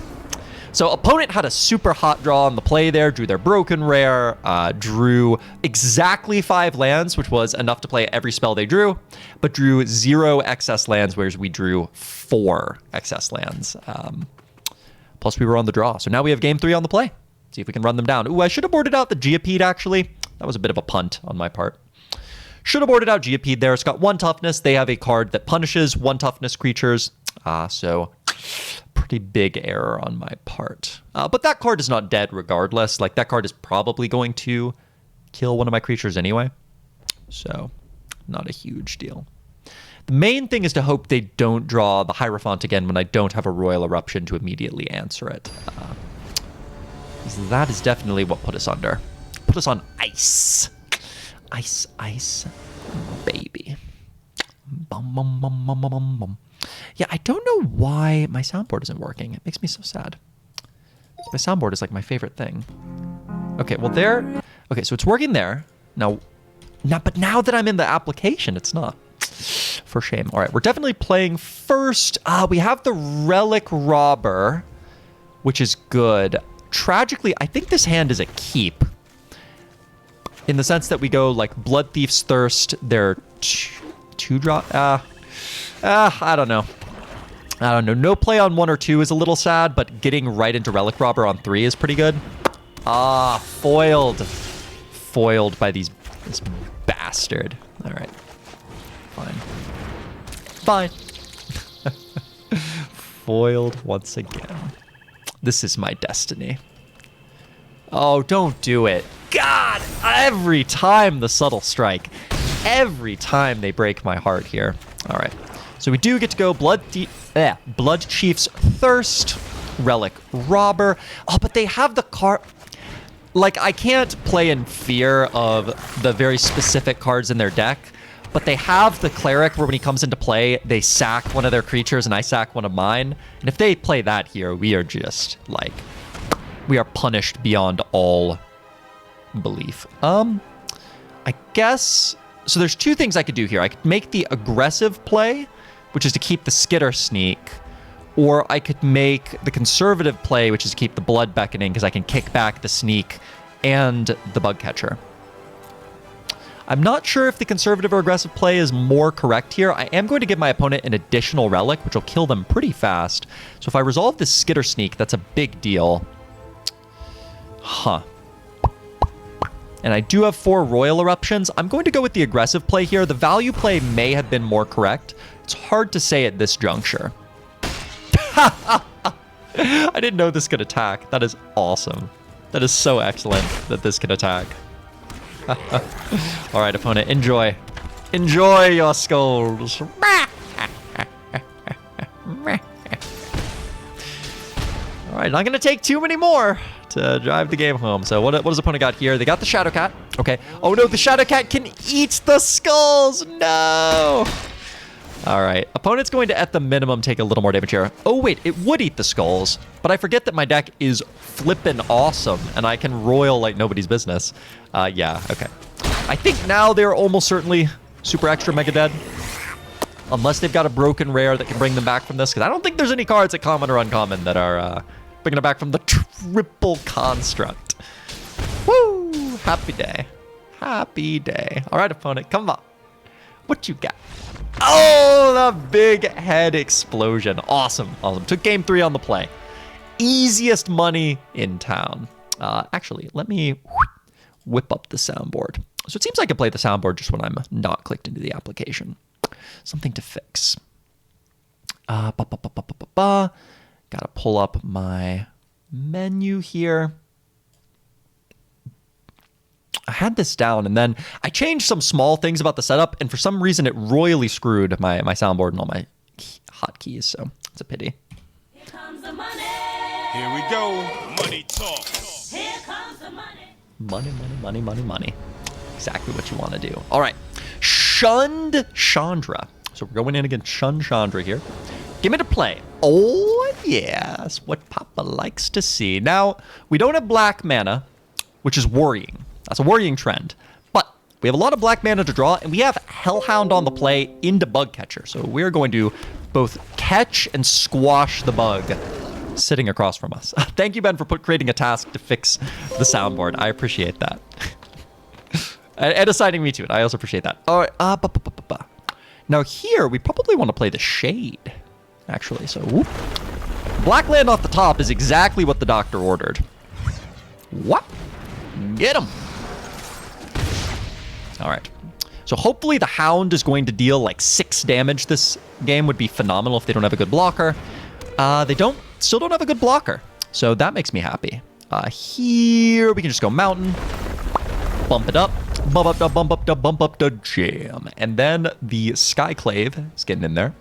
So opponent had a super hot draw on the play there, drew their Broken Rare, drew exactly 5 lands, which was enough to play every spell they drew, but drew 0 excess lands, whereas we drew 4 excess lands. Plus we were on the draw. So now we have game 3 on the play. See if we can run them down. Ooh, I should have boarded out the Geopede, actually. That was a bit of a punt on my part. Should have boarded out Geopede there. It's got 1 toughness. They have a card that punishes 1 toughness creatures. So... pretty big error on my part. But that card is not dead regardless. Like, that card is probably going to kill one of my creatures anyway. So, not a huge deal. The main thing is to hope they don't draw the Hierophant again when I don't have a Royal Eruption to immediately answer it. 'Cause that is definitely what put us under. Put us on ice. Ice, ice, baby. Bum, bum, bum, bum, bum, bum, bum. Yeah, I don't know why my soundboard isn't working. It makes me so sad. My soundboard is like my favorite thing. Okay, well there. Okay, so it's working there. But now that I'm in the application, it's not. For shame. All right, we're definitely playing first. We have the Relic Robber, which is good. Tragically, I think this hand is a keep. In the sense that we go like Blood Thief's Thirst. They're two drop. I don't know. No play on 1 or 2 is a little sad, but getting right into Relic Robber on 3 is pretty good. Foiled. Foiled by this bastard. All right. Fine. Foiled once again. This is my destiny. Oh, don't do it. God, every time the subtle strike. Every time they break my heart here. All right. So we do get to go Blood Chief's Thirst, Relic Robber. Oh, but they have the card. Like, I can't play in fear of the very specific cards in their deck, but they have the Cleric where when he comes into play, they sack one of their creatures and I sack one of mine. And if they play that here, we are just, like, we are punished beyond all belief. I guess, so there's 2 things I could do here. I could make the aggressive play, which is to keep the Skitter Sneak, or I could make the conservative play, which is to keep the Blood Beckoning, because I can kick back the Sneak and the Bug Catcher. I'm not sure if the conservative or aggressive play is more correct here. I am going to give my opponent an additional Relic, which will kill them pretty fast. So if I resolve this Skitter Sneak, that's a big deal. Huh. And I do have 4 Royal Eruptions. I'm going to go with the aggressive play here. The value play may have been more correct. It's hard to say at this juncture. I didn't know this could attack. That is awesome. That is so excellent that this can attack. All right, opponent, enjoy. Enjoy your skulls. All right, not going to take too many more to drive the game home. So what does opponent got here? They got the Shadow Cat. Okay. Oh, no, the Shadow Cat can eat the skulls. No. All right. Opponent's going to, at the minimum, take a little more damage here. Oh, wait. It would eat the skulls. But I forget that my deck is flippin' awesome, and I can royal like nobody's business. Yeah, okay. I think now they're almost certainly super extra mega dead. Unless they've got a broken rare that can bring them back from this. Because I don't think there's any cards at common or uncommon that are bringing them back from the triple construct. Woo! Happy day. Happy day. All right, opponent, come on. What you got? Oh, the big head explosion. Awesome. Awesome. Took game 3 on the play. Easiest money in town. Actually, let me whip up the soundboard. So it seems I can play the soundboard just when I'm not clicked into the application. Something to fix. Gotta pull up my menu here. I had this down, and then I changed some small things about the setup, and for some reason it royally screwed my soundboard and all my hotkeys, so it's a pity. Here comes the money. Here we go. Money talk. Here comes the money. Money, money, money, money, money. Exactly what you want to do. All right. Shunned Chandra. So we're going in against Shunned Chandra here. Give me to play. Oh, yes. What Papa likes to see. Now, we don't have black mana, which is worrying. That's a worrying trend. But we have a lot of black mana to draw, and we have Hellhound on the play into Bug Catcher. So we're going to both catch and squash the bug sitting across from us. Thank you, Ben, for creating a task to fix the soundboard. I appreciate that. And assigning me to it. I also appreciate that. All right. Now here, we probably want to play the Shade, actually. So, whoop. Black land off the top is exactly what the doctor ordered. What? Get him. All right. So hopefully the Hound is going to deal like 6 damage this game. Would be phenomenal if they don't have a good blocker. They still don't have a good blocker. So that makes me happy. Here we can just go Mountain. Bump it up. Bump up, bump up, bump up the jam. And then the Skyclave is getting in there.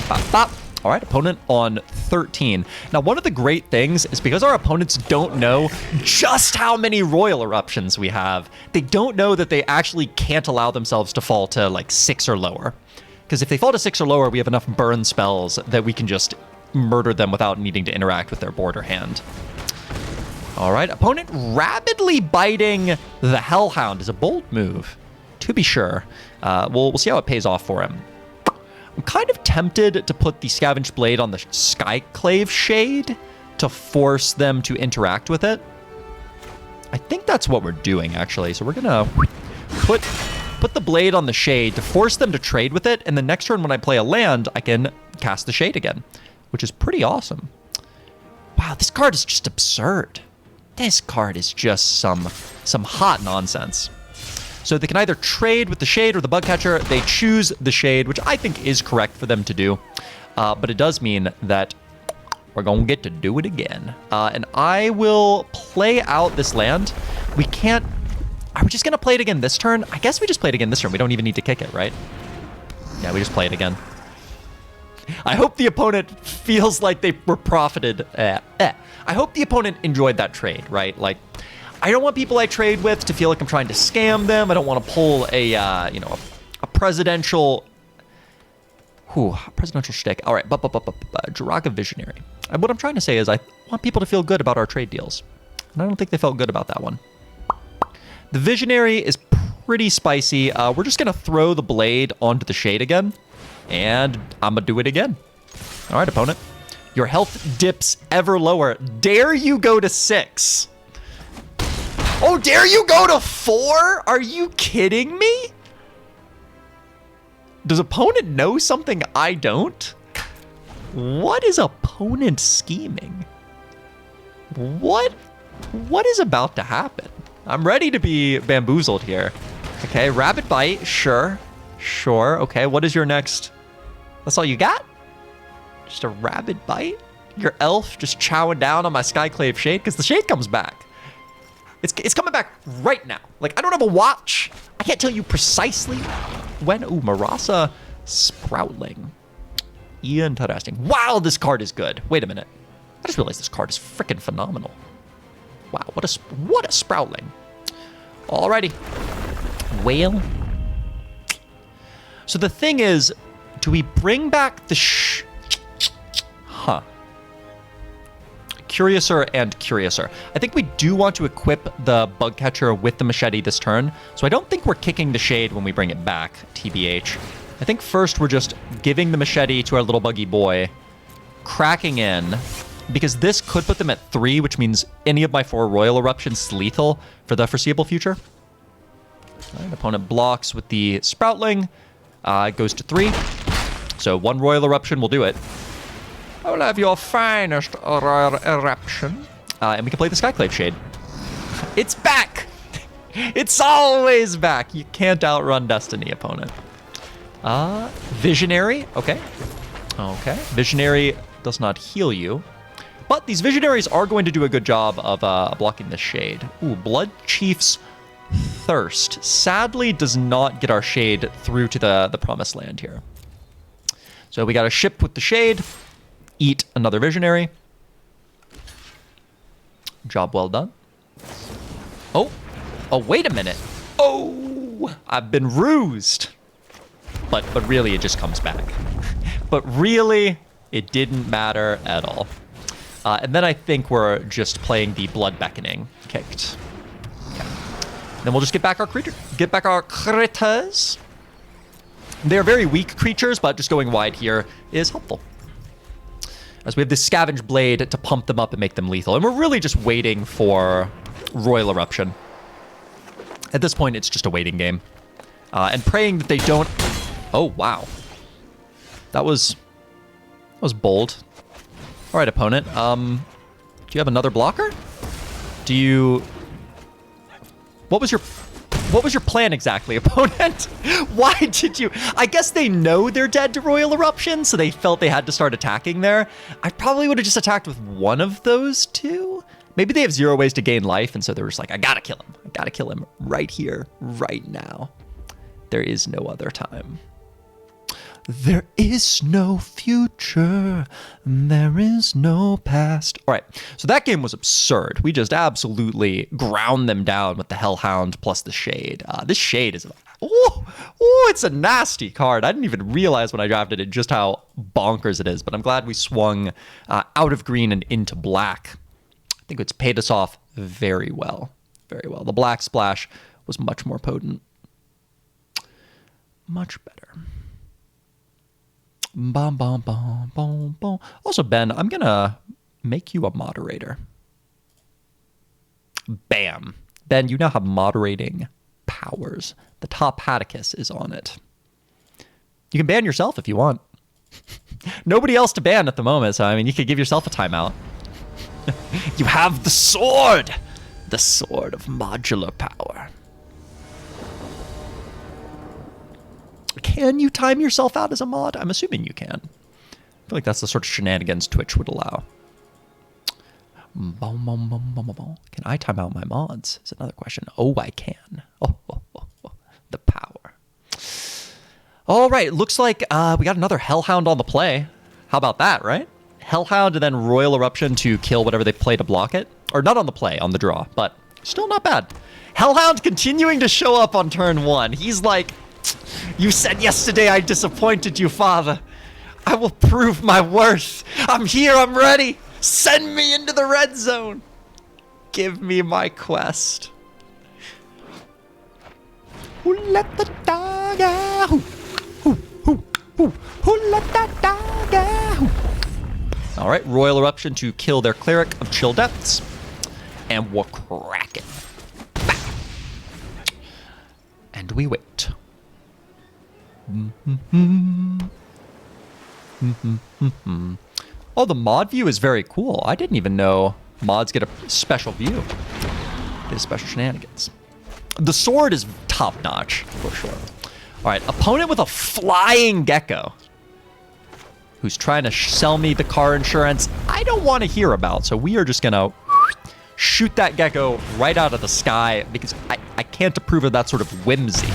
Bop, bop. All right, opponent on 13. Now, one of the great things is because our opponents don't know just how many Royal Eruptions we have, they don't know that they actually can't allow themselves to fall to like 6 or lower. Because if they fall to 6 or lower, we have enough burn spells that we can just murder them without needing to interact with their board or hand. All right, opponent rapidly biting the Hellhound is a bold move, to be sure. We'll see how it pays off for him. I'm kind of tempted to put the Scavenged Blade on the Skyclave Shade to force them to interact with it. I think that's what we're doing, actually. So we're going to put the Blade on the Shade to force them to trade with it, and the next turn when I play a land, I can cast the Shade again, which is pretty awesome. Wow, this card is just absurd. This card is just some hot nonsense. So they can either trade with the Shade or the Bugcatcher. They choose the Shade, which I think is correct for them to do. But it does mean that we're going to get to do it again. And I will play out this land. We can't... Are we just going to play it again this turn? I guess we just play it again this turn. We don't even need to kick it, right? Yeah, we just play it again. I hope the opponent feels like they were profited. I hope the opponent enjoyed that trade, right? Like, I don't want people I trade with to feel like I'm trying to scam them. I don't want to pull a presidential shtick. All right, Jiraga Visionary. And what I'm trying to say is I want people to feel good about our trade deals. And I don't think they felt good about that one. The Visionary is pretty spicy. We're just going to throw the Blade onto the Shade again. And I'm going to do it again. All right, opponent. Your health dips ever lower. Dare you go to 6? Oh, dare you go to 4? Are you kidding me? Does opponent know something I don't? What is opponent scheming? What is about to happen? I'm ready to be bamboozled here. Okay, Rabbit Bite, sure. Okay, what is your next? That's all you got? Just a Rabbit Bite? Your elf just chowing down on my Skyclave Shade? Because the Shade comes back. It's coming back right now. Like, I don't have a watch. I can't tell you precisely when. Ooh, Marasa Sproutling. Interesting. Wow, this card is good. Wait a minute. I just realized this card is freaking phenomenal. Wow, what a Sproutling. Alrighty. Whale. So the thing is, do we bring back the Curiouser and Curiouser. I think we do want to equip the Bugcatcher with the Machete this turn, so I don't think we're kicking the Shade when we bring it back, TBH. I think first we're just giving the Machete to our little buggy boy, cracking in, because this could put them at 3, which means any of my 4 Royal Eruptions is lethal for the foreseeable future. All right, opponent blocks with the Sproutling, goes to 3, so 1 Royal Eruption will do it. I will have your finest Royal Eruption. And we can play the Skyclave Shade. It's back! It's always back. You can't outrun Destiny, opponent. Visionary. Okay. Visionary does not heal you. But these Visionaries are going to do a good job of blocking the Shade. Ooh, Blood Chief's Thirst. Sadly, does not get our Shade through to the Promised Land here. So we got a ship with the Shade. Eat another Visionary. Job well done. Oh, wait a minute. Oh, I've been rused. But really, it just comes back. But really, it didn't matter at all. And then I think we're just playing the Blood Beckoning kicked. Okay. Then we'll just get back our critters. They're very weak creatures, but just going wide here is helpful. As we have this Scavenge Blade to pump them up and make them lethal. And we're really just waiting for Royal Eruption. At this point, it's just a waiting game. And praying that they don't... Oh, wow. That was bold. All right, opponent. Do you have another blocker? Do you... What was your plan exactly, opponent? Why did you... I guess they know they're dead to Royal Eruption, so they felt they had to start attacking there. I probably would have just attacked with one of those two. Maybe they have 0 ways to gain life, and so they were just like, I gotta kill him. I gotta kill him right here, right now. There is no other time. There is no future, there is no past. All right, so that game was absurd. We just absolutely ground them down with the Hellhound plus the Shade. This Shade is, it's a nasty card. I didn't even realize when I drafted it just how bonkers it is, but I'm glad we swung out of green and into black. I think it's paid us off very well, very well. The black splash was much more potent. Much better. Bom, bom, bom, bom, bom. Also, Ben, I'm going to make you a moderator. Bam. Ben, you now have moderating powers. The top Hatticus is on it. You can ban yourself if you want. Nobody else to ban at the moment, so I mean, you could give yourself a timeout. You have the sword! The sword of modular power. Can you time yourself out as a mod? I'm assuming you can. I feel like that's the sort of shenanigans Twitch would allow. Can I time out my mods? Is another question. Oh, I can. The power. All right, looks like we got another Hellhound on the play. How about that, right? Hellhound and then Royal Eruption to kill whatever they play to block it. Or not on the play, on the draw, but still not bad. Hellhound continuing to show up on turn 1. He's like, you said yesterday I disappointed you, father. I will prove my worth. I'm here, I'm ready. Send me into the red zone. Give me my quest. Who let the dog out? Who let that dog out? All right, Royal Eruption to kill their Cleric of Chill Depths. And we're cracking. And we wait. Oh, the mod view is very cool. I didn't even know mods get a special view. Get a special shenanigans. The sword is top notch for sure. All right, opponent with a flying gecko who's trying to sell me the car insurance I don't want to hear about. So we are just gonna shoot that gecko right out of the sky because I can't approve of that sort of whimsy.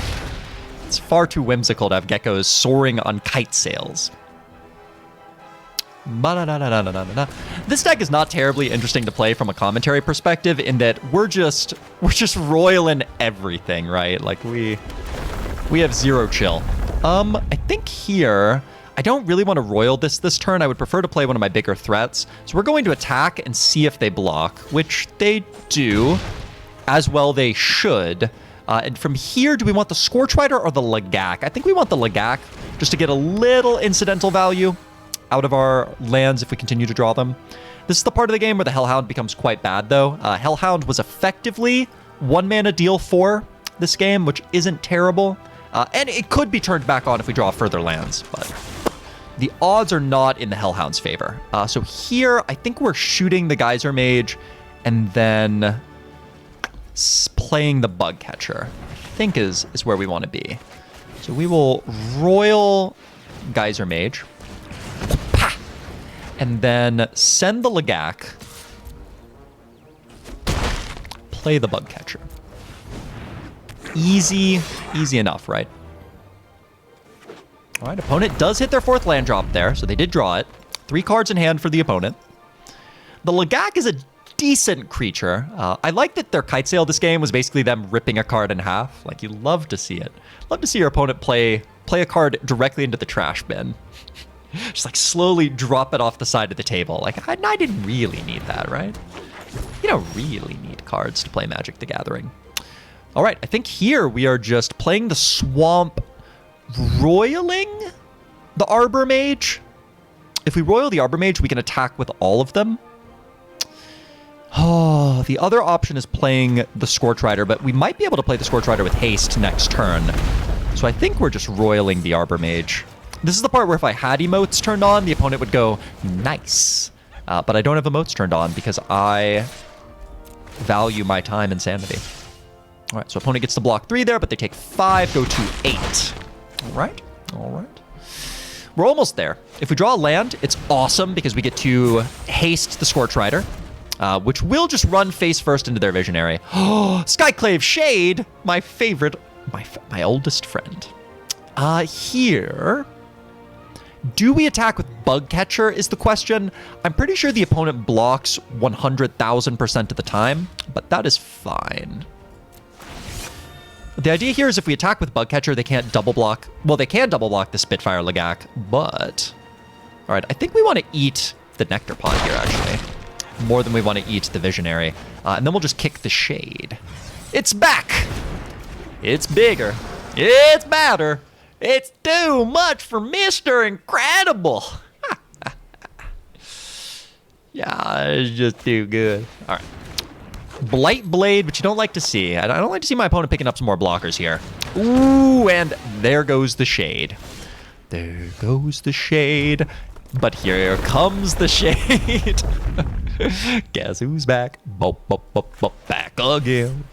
It's far too whimsical to have geckos soaring on kite sails. This deck is not terribly interesting to play from a commentary perspective in that we're just royaling everything, right? Like we have zero chill. I think here I don't really want to royal this turn. I would prefer to play one of my bigger threats. So we're going to attack and see if they block, which they do, as well they should. And from here, do we want the Scorch Rider or the Lagak? I think we want the Lagak just to get a little incidental value out of our lands if we continue to draw them. This is the part of the game where the Hellhound becomes quite bad, though. Hellhound was effectively 1 mana deal for this game, which isn't terrible. And it could be turned back on if we draw further lands, but the odds are not in the Hellhound's favor. So here, I think we're shooting the Geyser Mage and then playing the Bug Catcher, I think is where we want to be. So we will Royal Geyser Mage. And then send the Lagak. Play the Bug Catcher. Easy enough, right? All right, opponent does hit their 4th land drop there, so they did draw it. 3 cards in hand for the opponent. The Lagak is a decent creature. I like that their Kite Sail this game was basically them ripping a card in half. Like, you love to see it. Love to see your opponent play a card directly into the trash bin. Just like slowly drop it off the side of the table. Like, I didn't really need that, right? You don't really need cards to play Magic the Gathering. All right, I think here we are just playing the Swamp, roiling the Arbor Mage. If we royal the Arbor Mage, we can attack with all of them. Oh, the other option is playing the Scorch Rider, but we might be able to play the Scorch Rider with haste next turn. So I think we're just roiling the Arbor Mage. This is the part where if I had emotes turned on, the opponent would go, nice. But I don't have emotes turned on because I value my time and sanity. All right, so opponent gets to block 3 there, but they take 5, go to 8. All right. We're almost there. If we draw a land, it's awesome because we get to haste the Scorch Rider, which will just run face first into their Visionary. Oh, Skyclave Shade, my favorite, my oldest friend. Here, Do we attack with Bug Catcher is the question. I'm pretty sure the opponent blocks 100,000% of the time, but that is fine. The idea here is if we attack with Bug Catcher, they can't double block. Well, they can double block the Spitfire Lagak, but... All right, I think we want to eat the Nectar Pod here, actually. More than we want to eat the Visionary. And then we'll just kick the Shade. It's back! It's bigger. It's badder. It's too much for Mr. Incredible. Yeah, it's just too good. All right. Blight Blade, which you don't like to see. I don't like to see my opponent picking up some more blockers here. Ooh, and there goes the Shade. There goes the Shade. But here comes the Shade. Guess who's back? Back again.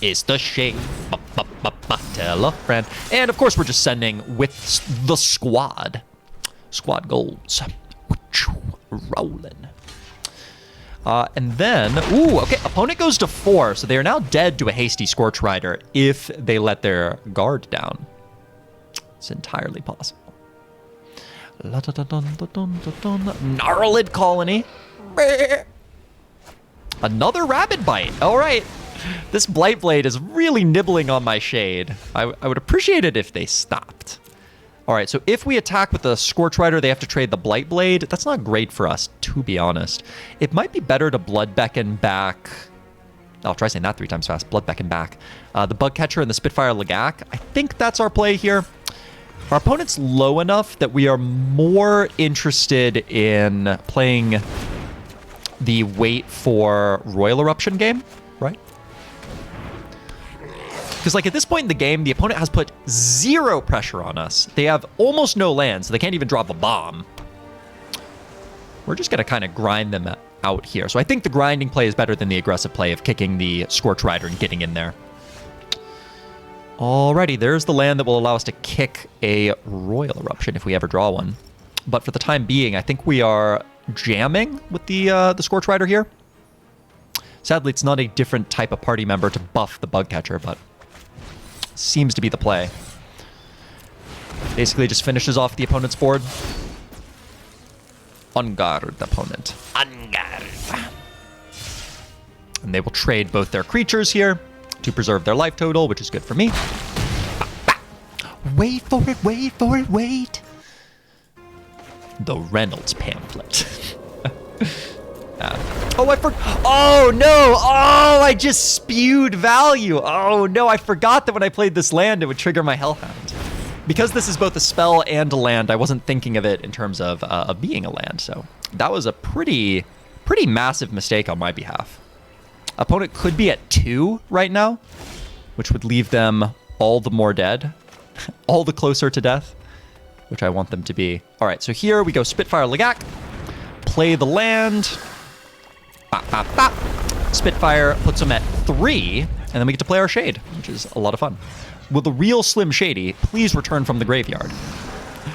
It's the Shade. Tell a friend. And of course, we're just sending with the squad. Squad goals. Rolling. And then, ooh, okay, opponent goes to 4, so they are now dead to a hasty Scorch Rider if they let their guard down. It's entirely possible. Gnarlid Colony. Another Rabid Bite. All right. This Blight Blade is really nibbling on my Shade. I would appreciate it if they stopped. All right, so if we attack with the Scorch Rider, they have to trade the Blight Blade. That's not great for us, to be honest. It might be better to Blood Beckon back. I'll try saying that 3 times fast. Blood Beckon back. The Bug Catcher and the Spitfire Lagak. I think that's our play here. Our opponent's low enough that we are more interested in playing the wait for Royal Eruption game, right? Because, like, at this point in the game, the opponent has put 0 pressure on us. They have almost no land, so they can't even drop a bomb. We're just going to kind of grind them out here. So I think the grinding play is better than the aggressive play of kicking the Scorch Rider and getting in there. Alrighty, there's the land that will allow us to kick a Royal Eruption if we ever draw one. But for the time being, I think we are jamming with the Scorch Rider here. Sadly, it's not a different type of party member to buff the Bug Catcher, but seems to be the play. Basically just finishes off the opponent's board. Unguard opponent. Unguard. And they will trade both their creatures here to preserve their life total, which is good for me. Wait for it, wait for it, wait. The Reynolds pamphlet. Oh no! Oh, I just spewed value. Oh no, I forgot that when I played this land, it would trigger my Hellhound. Because this is both a spell and a land, I wasn't thinking of it in terms of being a land. So that was a pretty massive mistake on my behalf. Opponent could be at 2 right now, which would leave them all the more dead, all the closer to death, which I want them to be. All right, so here we go Spitfire Lagak, play the land. Bop, bop, bop. Spitfire puts them at 3, and then we get to play our Shade, which is a lot of fun. Will the real Slim Shady please return from the graveyard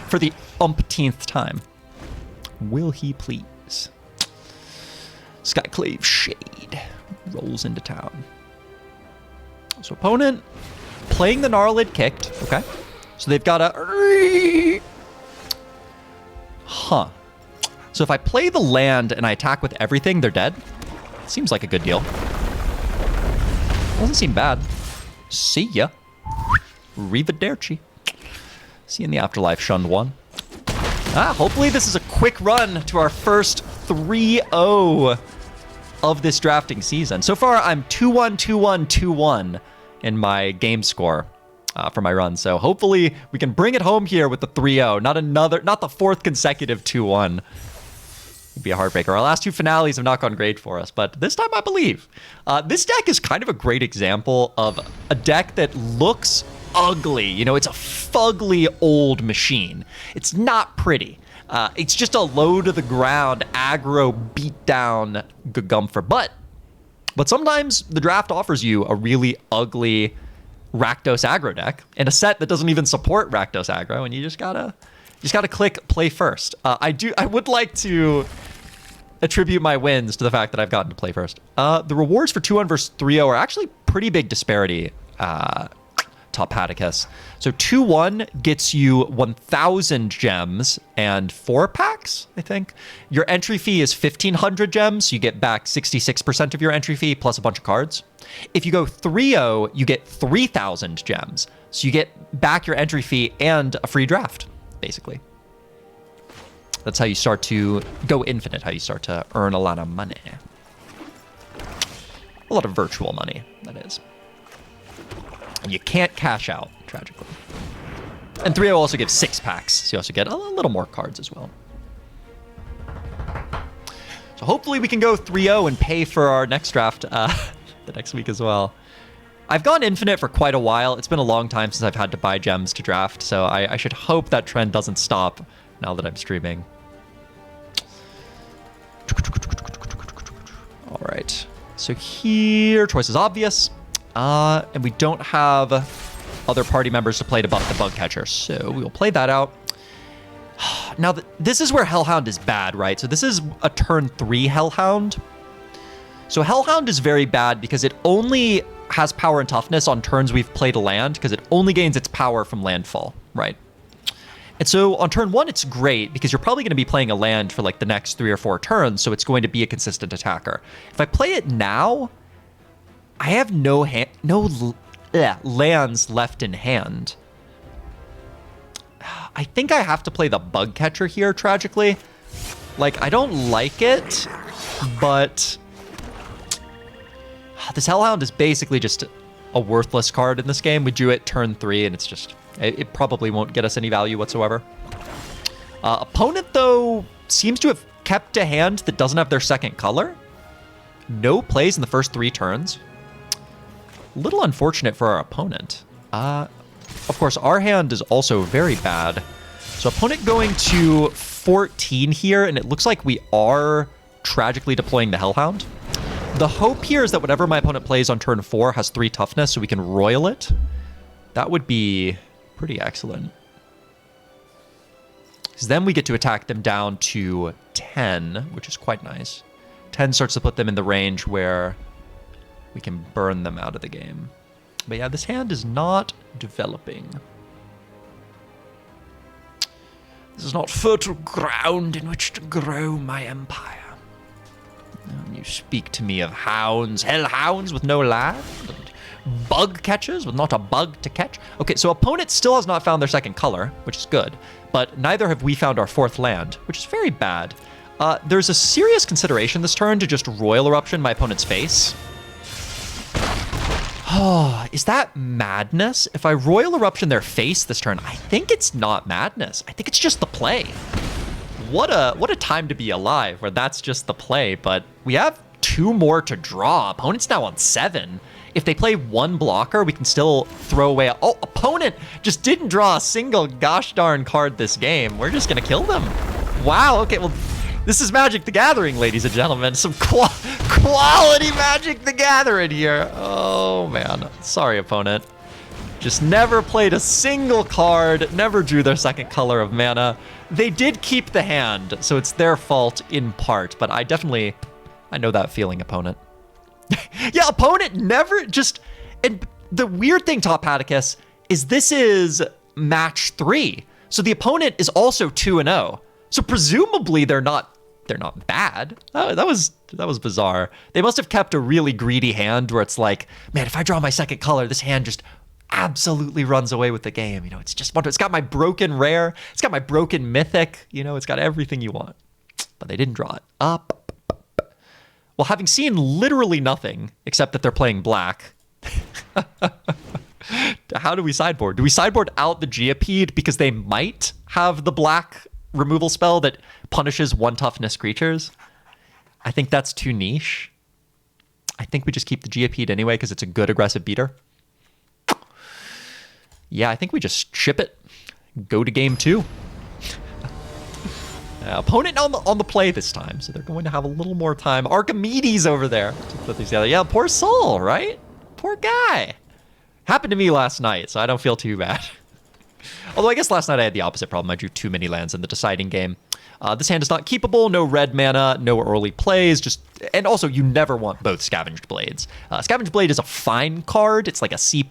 for the umpteenth time? Will he please? Skyclave Shade rolls into town. So opponent playing the Gnarlid kicked. Okay. So they've got a... Huh. So if I play the land and I attack with everything, they're dead. Seems like a good deal. Doesn't seem bad. See ya. Arrivederci. See you in the afterlife, shunned one. Hopefully this is a quick run to our first 3-0 of this drafting season. So far, I'm 2-1, 2-1, 2-1 in my game score for my run. So hopefully we can bring it home here with the 3-0. Not the 4th consecutive 2-1. It'd be a heartbreaker. Our last 2 finales have not gone great for us, but this time I believe. This deck is kind of a great example of a deck that looks ugly. You know, it's a fugly old machine. It's not pretty. It's just a low to the ground, aggro, beat down Gagumfer. But sometimes the draft offers you a really ugly Rakdos aggro deck in a set that doesn't even support Rakdos aggro, and you just gotta click play first. I would like to attribute my wins to the fact that I've gotten to play first. The rewards for 2-1 versus 3-0 are actually pretty big disparity. Topaticus. So 2-1 gets you 1,000 gems and 4 packs, I think. Your entry fee is 1,500 gems. So you get back 66% of your entry fee plus a bunch of cards. If you go 3-0, you get 3,000 gems. So you get back your entry fee and a free draft, basically. That's how you start to go infinite, how you start to earn a lot of money. A lot of virtual money, that is. And you can't cash out, tragically. And 3-0 also gives 6 packs, so you also get a little more cards as well. So hopefully we can go 3-0 and pay for our next draft the next week as well. I've gone infinite for quite a while. It's been a long time since I've had to buy gems to draft, so I should hope that trend doesn't stop now that I'm streaming. All right. So here, choice is obvious. And we don't have other party members to play to buff the bug catcher, so we will play that out. Now, this is where Hellhound is bad, right? So this is a turn 3 Hellhound. So Hellhound is very bad because it only has power and toughness on turns we've played a land, because it only gains its power from landfall, right? And so on turn 1, it's great because you're probably going to be playing a land for like the next 3 or 4 turns, so it's going to be a consistent attacker. If I play it now, I have no lands left in hand. I think I have to play the bug catcher here, tragically. Like, I don't like it, but this Hellhound is basically just a worthless card in this game. We drew it turn 3, and it's just... It probably won't get us any value whatsoever. Opponent, though, seems to have kept a hand that doesn't have their second color. No plays in the first 3 turns. A little unfortunate for our opponent. Of course, our hand is also very bad. So opponent going to 14 here, and it looks like we are tragically deploying the Hellhound. The hope here is that whatever my opponent plays on turn 4 has 3 toughness, so we can royal it. That would be pretty excellent. Because then we get to attack them down to 10, which is quite nice. 10 starts to put them in the range where we can burn them out of the game. But yeah, this hand is not developing. This is not fertile ground in which to grow my empire. You speak to me of hounds, hellhounds with no land, and bug catchers with not a bug to catch. Okay, so opponent still has not found their second color, which is good, but neither have we found our 4th land, which is very bad. There's a serious consideration this turn to just Royal Eruption my opponent's face. Oh, is that madness? If I Royal Eruption their face this turn, I think it's not madness. I think it's just the play. What a time to be alive where that's just the play, but we have 2 more to draw. Opponent's now on 7. If they play 1 blocker, we can still throw away oh, opponent just didn't draw a single gosh darn card this game. We're just gonna kill them. Wow, okay, well, this is Magic the Gathering, ladies and gentlemen. Some quality Magic the Gathering here. Oh, man. Sorry, opponent. Just never played a single card, never drew their second color of mana. They did keep the hand, so it's their fault in part, but I know that feeling, opponent. Yeah, opponent never just... And the weird thing, Topaticus, is this is match 3. So the opponent is also 2-0. So presumably they're not bad. That was bizarre. They must have kept a really greedy hand where it's like, man, if I draw my second color, this hand just absolutely runs away with the game. You know, it's got my broken rare, it's got my broken mythic, you know, it's got everything you want. But they didn't draw it up. Well, having seen literally nothing except that they're playing black, how do we sideboard? Do we sideboard out the Geopede because they might have the black removal spell that punishes 1 toughness creatures? I think that's too niche. I think we just keep the Geopede anyway because it's a good aggressive beater. Yeah, I think we just ship it. Go to game 2. Opponent on the play this time, so they're going to have a little more time. Archimedes over there to put these together. Yeah, poor soul, right? Poor guy. Happened to me last night, so I don't feel too bad. Although I guess last night I had the opposite problem. I drew too many lands in the deciding game. This hand is not keepable. No red mana, no early plays. And also, you never want both Scavenged Blades. Scavenged Blade is a fine card. It's like a C+,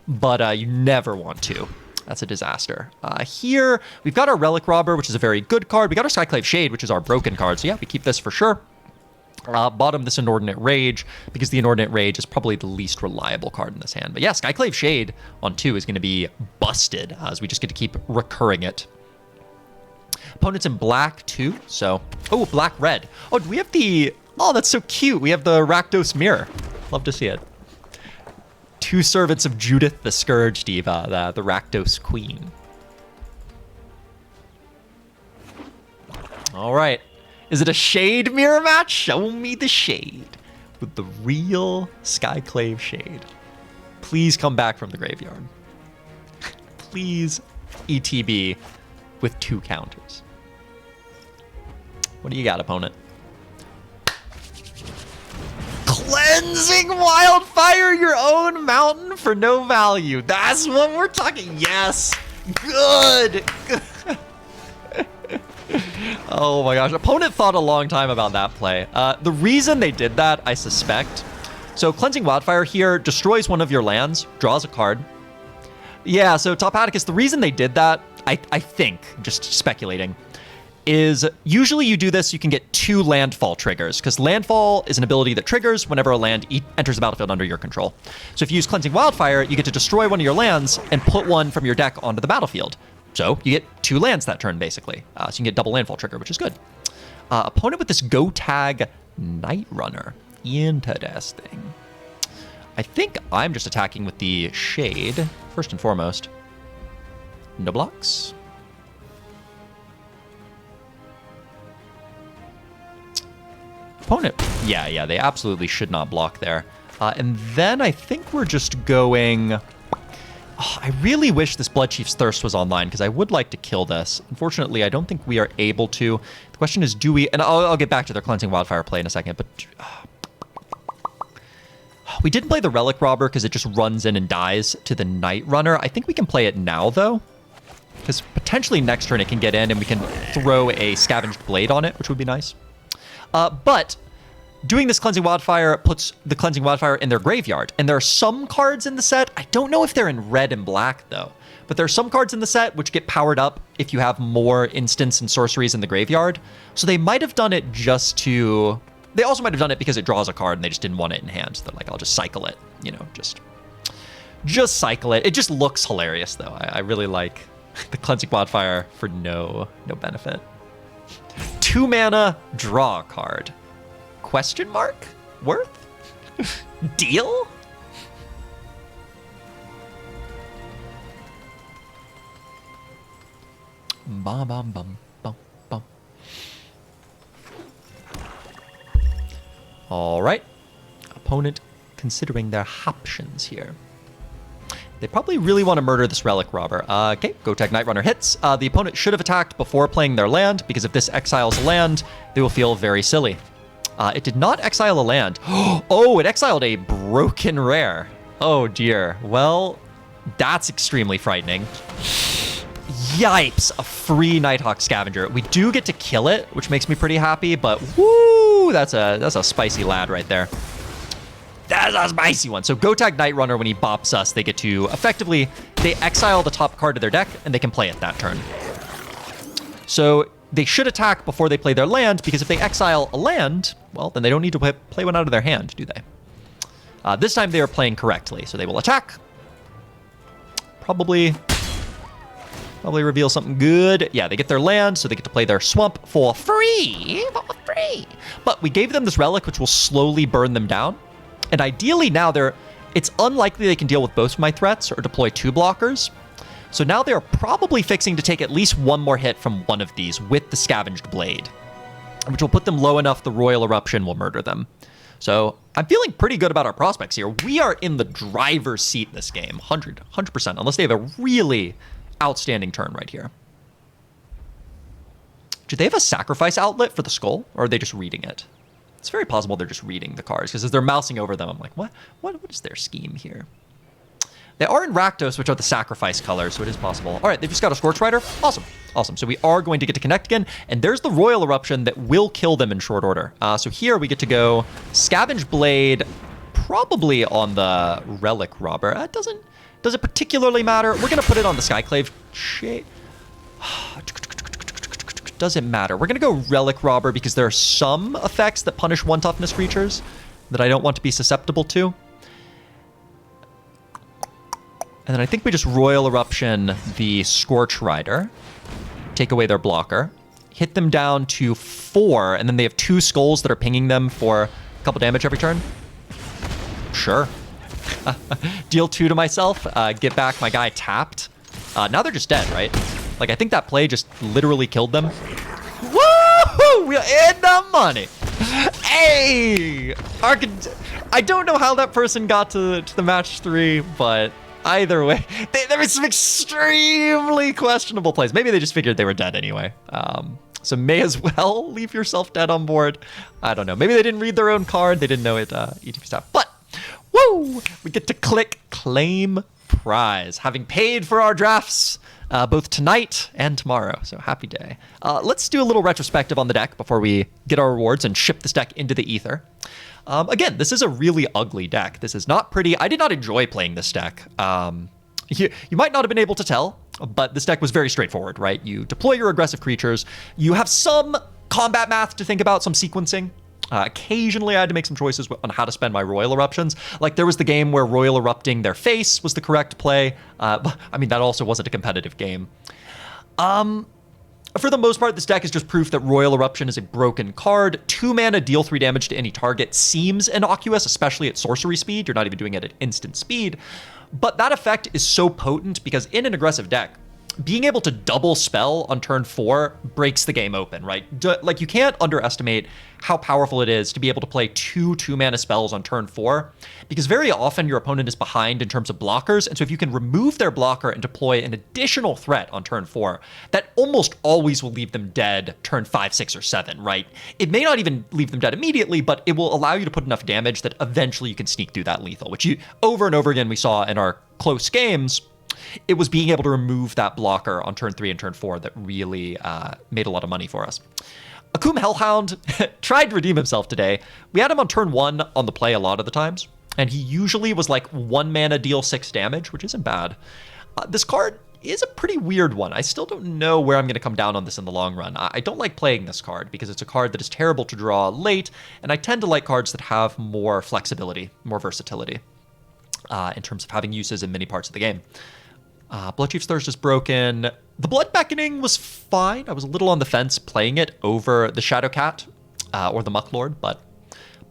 but you never want to. That's a disaster. Here, we've got our Relic Robber, which is a very good card. We got our Skyclave Shade, which is our broken card. So yeah, we keep this for sure. Bottom, this Inordinate Rage, because the Inordinate Rage is probably the least reliable card in this hand. But yeah, Skyclave Shade on 2 is going to be busted, as we just get to keep recurring it. Opponent's in black too, so... Oh, black-red. Oh, do we have the... Oh, that's so cute. We have the Rakdos Mirror. Love to see it. 2 servants of Judith the Scourge Diva, the Rakdos Queen. All right. Is it a Shade mirror match? Show me the Shade with the real Skyclave Shade. Please come back from the graveyard. Please ETB with 2 counters. What do you got, opponent? Cleansing Wildfire, your own mountain for no value. That's what we're talking. Yes. Good. Oh my gosh. Opponent thought a long time about that play. The reason they did that, I suspect. So Cleansing Wildfire here destroys one of your lands, draws a card. Yeah, so Top Atticus, the reason they did that, I think, just speculating, is usually you do this, you can get 2 landfall triggers, because landfall is an ability that triggers whenever a land enters the battlefield under your control. So if you use Cleansing Wildfire, you get to destroy one of your lands and put one from your deck onto the battlefield. So you get 2 lands that turn, basically. So you can get double landfall trigger, which is good. Opponent with this Go Tag Night Runner. Interesting. I think I'm just attacking with the Shade, first and foremost. No blocks. Opponent. Yeah, they absolutely should not block there. And then I think we're just going... Oh, I really wish this Bloodchief's Thirst was online, because I would like to kill this. Unfortunately, I don't think we are able to. The question is, do we... And I'll get back to their Cleansing Wildfire play in a second, but... We didn't play the Relic Robber because it just runs in and dies to the Night Runner. I think we can play it now, though, because potentially next turn it can get in and we can throw a Scavenged Blade on it, which would be nice. But doing this Cleansing Wildfire puts the Cleansing Wildfire in their graveyard. And there are some cards in the set, I don't know if they're in red and black, though, but there are some cards in the set which get powered up if you have more instants and sorceries in the graveyard. So they might have done it just to... They also might have done it because it draws a card and they just didn't want it in hand. So they're like, I'll just cycle it, you know, just cycle it. It just looks hilarious, though. I really like the Cleansing Wildfire for no benefit. 2 mana, draw a card. Question mark? Worth? Deal? Bum bum bum bum bum. All right. Opponent considering their options here. They probably really want to murder this Relic Robber. Okay, Go Tag Night Runner hits. The opponent should have attacked before playing their land, because if this exiles a land, they will feel very silly. It did not exile a land. Oh, it exiled a broken rare. Oh dear. Well, that's extremely frightening. Yipes, a free Nighthawk Scavenger. We do get to kill it, which makes me pretty happy, but woo, that's a spicy lad right there. That's a spicy one. So Go Tag Night Runner, when he bops us, they get to effectively, they exile the top card of their deck and they can play it that turn. So they should attack before they play their land, because if they exile a land, well, then they don't need to play one out of their hand, do they? This time they are playing correctly, so they will attack. Probably reveal something good. Yeah, they get their land, so they get to play their swamp for free. But we gave them this relic, which will slowly burn them down. And ideally now it's unlikely they can deal with both of my threats or deploy 2 blockers. So now they're probably fixing to take at least 1 more hit from one of these with the Scavenged Blade, which will put them low enough the Royal Eruption will murder them. So I'm feeling pretty good about our prospects here. We are in the driver's seat this game, 100%, unless they have a really outstanding turn right here. Do they have a sacrifice outlet for the skull, or are they just reading it? It's very possible they're just reading the cards, because as they're mousing over them, I'm like, what is their scheme here? They are in Rakdos, which are the sacrifice colors, so it is possible. All right, they've just got a Scorch Rider. Awesome. So we are going to get to connect again, and there's the Royal Eruption that will kill them in short order. So here we get to go Scavenge Blade, probably on the Relic Robber. It Does it particularly matter? We're going to put it on the Skyclave Shade. Doesn't matter. We're going to go Relic Robber because there are some effects that punish 1 toughness creatures that I don't want to be susceptible to. And then I think we just Royal Eruption the Scorch Rider, take away their blocker, hit them down to 4, and then they have 2 skulls that are pinging them for a couple damage every turn. Sure. Deal 2 to myself, get back my guy tapped. Now they're just dead, right? Like, I think that play just literally killed them. Woohoo! We're in the money! Hey! I don't know how that person got to the match 3, but either way, there was some extremely questionable plays. Maybe they just figured they were dead anyway. So may as well leave yourself dead on board. I don't know. Maybe they didn't read their own card. They didn't know it ETP stuff. But, woo! We get to click claim prize, having paid for our drafts both tonight and tomorrow. So happy day. Let's do a little retrospective on the deck before we get our rewards and ship this deck into the ether. Again, this is a really ugly deck. This is not pretty. I did not enjoy playing this deck. You might not have been able to tell, but this deck was very straightforward, right? You deploy your aggressive creatures. You have some combat math to think about, some sequencing. Occasionally, I had to make some choices on how to spend my Royal Eruptions. Like, there was the game where Royal Erupting their face was the correct play. I mean, that also wasn't a competitive game. For the most part, this deck is just proof that Royal Eruption is a broken card. 2 mana, deal 3 damage to any target seems innocuous, especially at sorcery speed. You're not even doing it at instant speed. But that effect is so potent because in an aggressive deck, being able to double spell on turn 4 breaks the game open, right? Like, you can't underestimate how powerful it is to be able to play 2 2-mana spells on turn 4, because very often your opponent is behind in terms of blockers, and so if you can remove their blocker and deploy an additional threat on turn 4, that almost always will leave them dead turn 5, 6, or 7, right? It may not even leave them dead immediately, but it will allow you to put enough damage that eventually you can sneak through that lethal, which over and over again we saw in our close games. It was being able to remove that blocker on turn 3 and turn 4 that really made a lot of money for us. Akum Hellhound tried to redeem himself today. We had him on turn 1 on the play a lot of the times, and he usually was like 1 mana, deal 6 damage, which isn't bad. This card is a pretty weird one. I still don't know where I'm going to come down on this in the long run. I don't like playing this card because it's a card that is terrible to draw late, and I tend to like cards that have more flexibility, more versatility in terms of having uses in many parts of the game. Bloodchief's Thirst is broken. The Blood Beckoning was fine. I was a little on the fence playing it over the Shadowcat or the Mucklord, but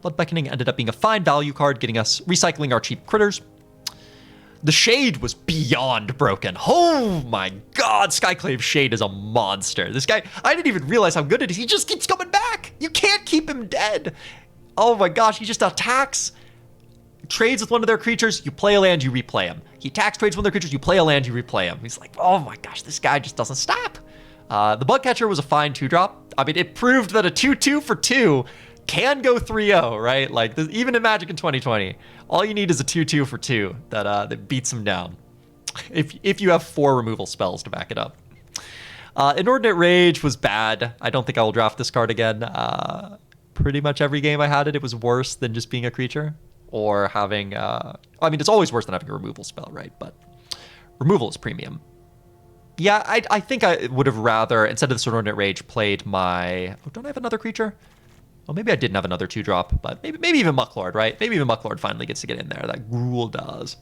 Blood Beckoning ended up being a fine value card, getting us recycling our cheap critters. The Shade was beyond broken. Oh my god, Skyclave Shade is a monster. This guy, I didn't even realize how good it is. He just keeps coming back. You can't keep him dead. Oh my gosh, he just attacks, trades with one of their creatures, you play a land, you replay him. He attacks, trades with one of their creatures, you play a land, you replay him. He's like, oh my gosh, this guy just doesn't stop. The Bugcatcher was a fine 2-drop. I mean, it proved that a 2-2 for 2 can go 3-0, right? Like, even in Magic in 2020, all you need is a 2-2 for 2 that beats him down. If you have 4 removal spells to back it up. Inordinate Rage was bad. I don't think I will draft this card again. Pretty much every game I had it was worse than just being a creature. Or having, I mean, it's always worse than having a removal spell, right? But removal is premium. Yeah, I think I would have rather, instead of this Inordinate Rage, played my, oh, don't I have another creature? Well, maybe I didn't have another 2-drop, but maybe even Mucklord, right? Maybe even Mucklord finally gets to get in there. That Gruul does.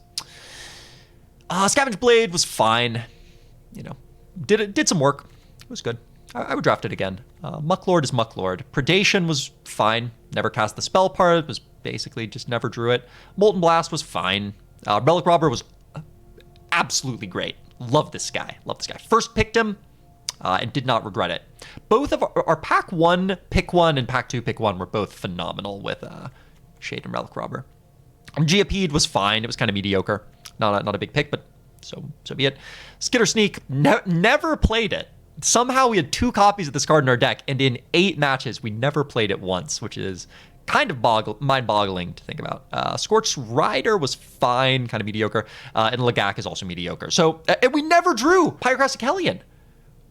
Scavenge Blade was fine. You know, did some work. It was good. I would draft it again. Mucklord is Mucklord. Predation was fine. Never cast the spell part. It was basically just never drew it. Molten Blast was fine. Relic Robber was absolutely great. Love this guy. First picked him and did not regret it. Both of our Pack 1, Pick 1, and Pack 2, Pick 1 were both phenomenal with Shade and Relic Robber. Geopede was fine. It was kind of mediocre. Not a big pick, but so be it. Skitter Sneak, never played it. Somehow we had 2 copies of this card in our deck, and in 8 matches, we never played it once, which is kind of mind-boggling to think about. Scorched Rider was fine, kind of mediocre, and Lagak is also mediocre. So, and we never drew Pyroclastic Hellion.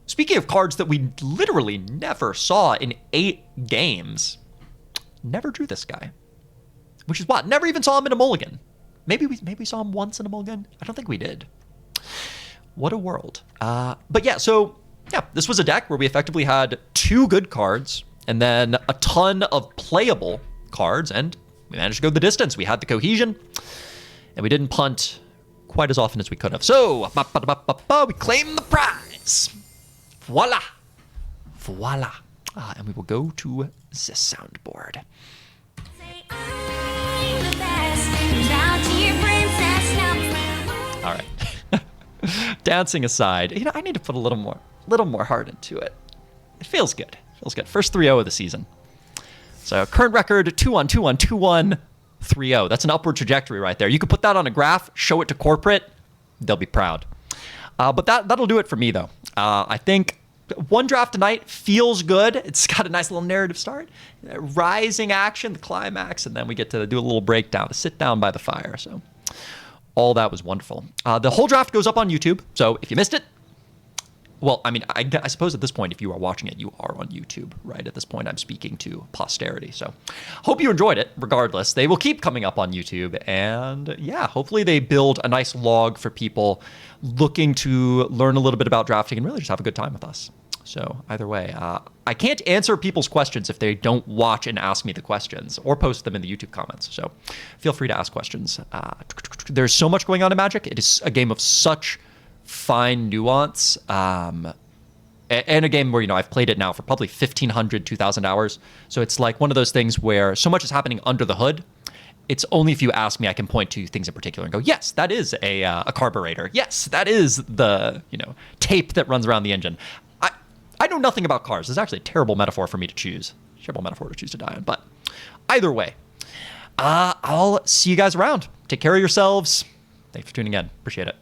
Speaking of cards that we literally never saw in 8 games, never drew this guy. Which is what? Never even saw him in a mulligan. Maybe we saw him once in a mulligan. I don't think we did. What a world. But yeah, so yeah, this was a deck where we effectively had 2 good cards and then a ton of playable cards, and we managed to go the distance. We had the cohesion, and we didn't punt quite as often as we could have. So we claim the prize. Voila. Voila. And we will go to the soundboard. All right. Dancing aside, I need to put a little more heart into it. It feels good. First 3-0 of the season. So current record 2-1, 2-1, 2-1, 3-0. That's an upward trajectory right there. You could put that on a graph, show it to corporate, they'll be proud. But that'll do it for me though. I think one draft tonight feels good. It's got a nice little narrative start, rising action, the climax, and then we get to do a little breakdown, to sit down by the fire. So all that was wonderful. The whole draft goes up on YouTube. So if you missed it, well, I mean, I suppose at this point, if you are watching it, you are on YouTube, right? At this point, I'm speaking to posterity. So hope you enjoyed it. Regardless, they will keep coming up on YouTube. And yeah, hopefully they build a nice log for people looking to learn a little bit about drafting and really just have a good time with us. So either way, I can't answer people's questions if they don't watch and ask me the questions or post them in the YouTube comments. So feel free to ask questions. There's so much going on in Magic. It is a game of such fine nuance, and a game where I've played it now for probably 1,500, 2,000 hours. So it's like one of those things where so much is happening under the hood. It's only if you ask me I can point to things in particular and go, yes, that is a carburetor. Yes, that is the tape that runs around the engine. I know nothing about cars. It's actually a terrible metaphor for me to choose. Terrible metaphor to choose to die on. But either way, I'll see you guys around. Take care of yourselves. Thanks for tuning in. Appreciate it.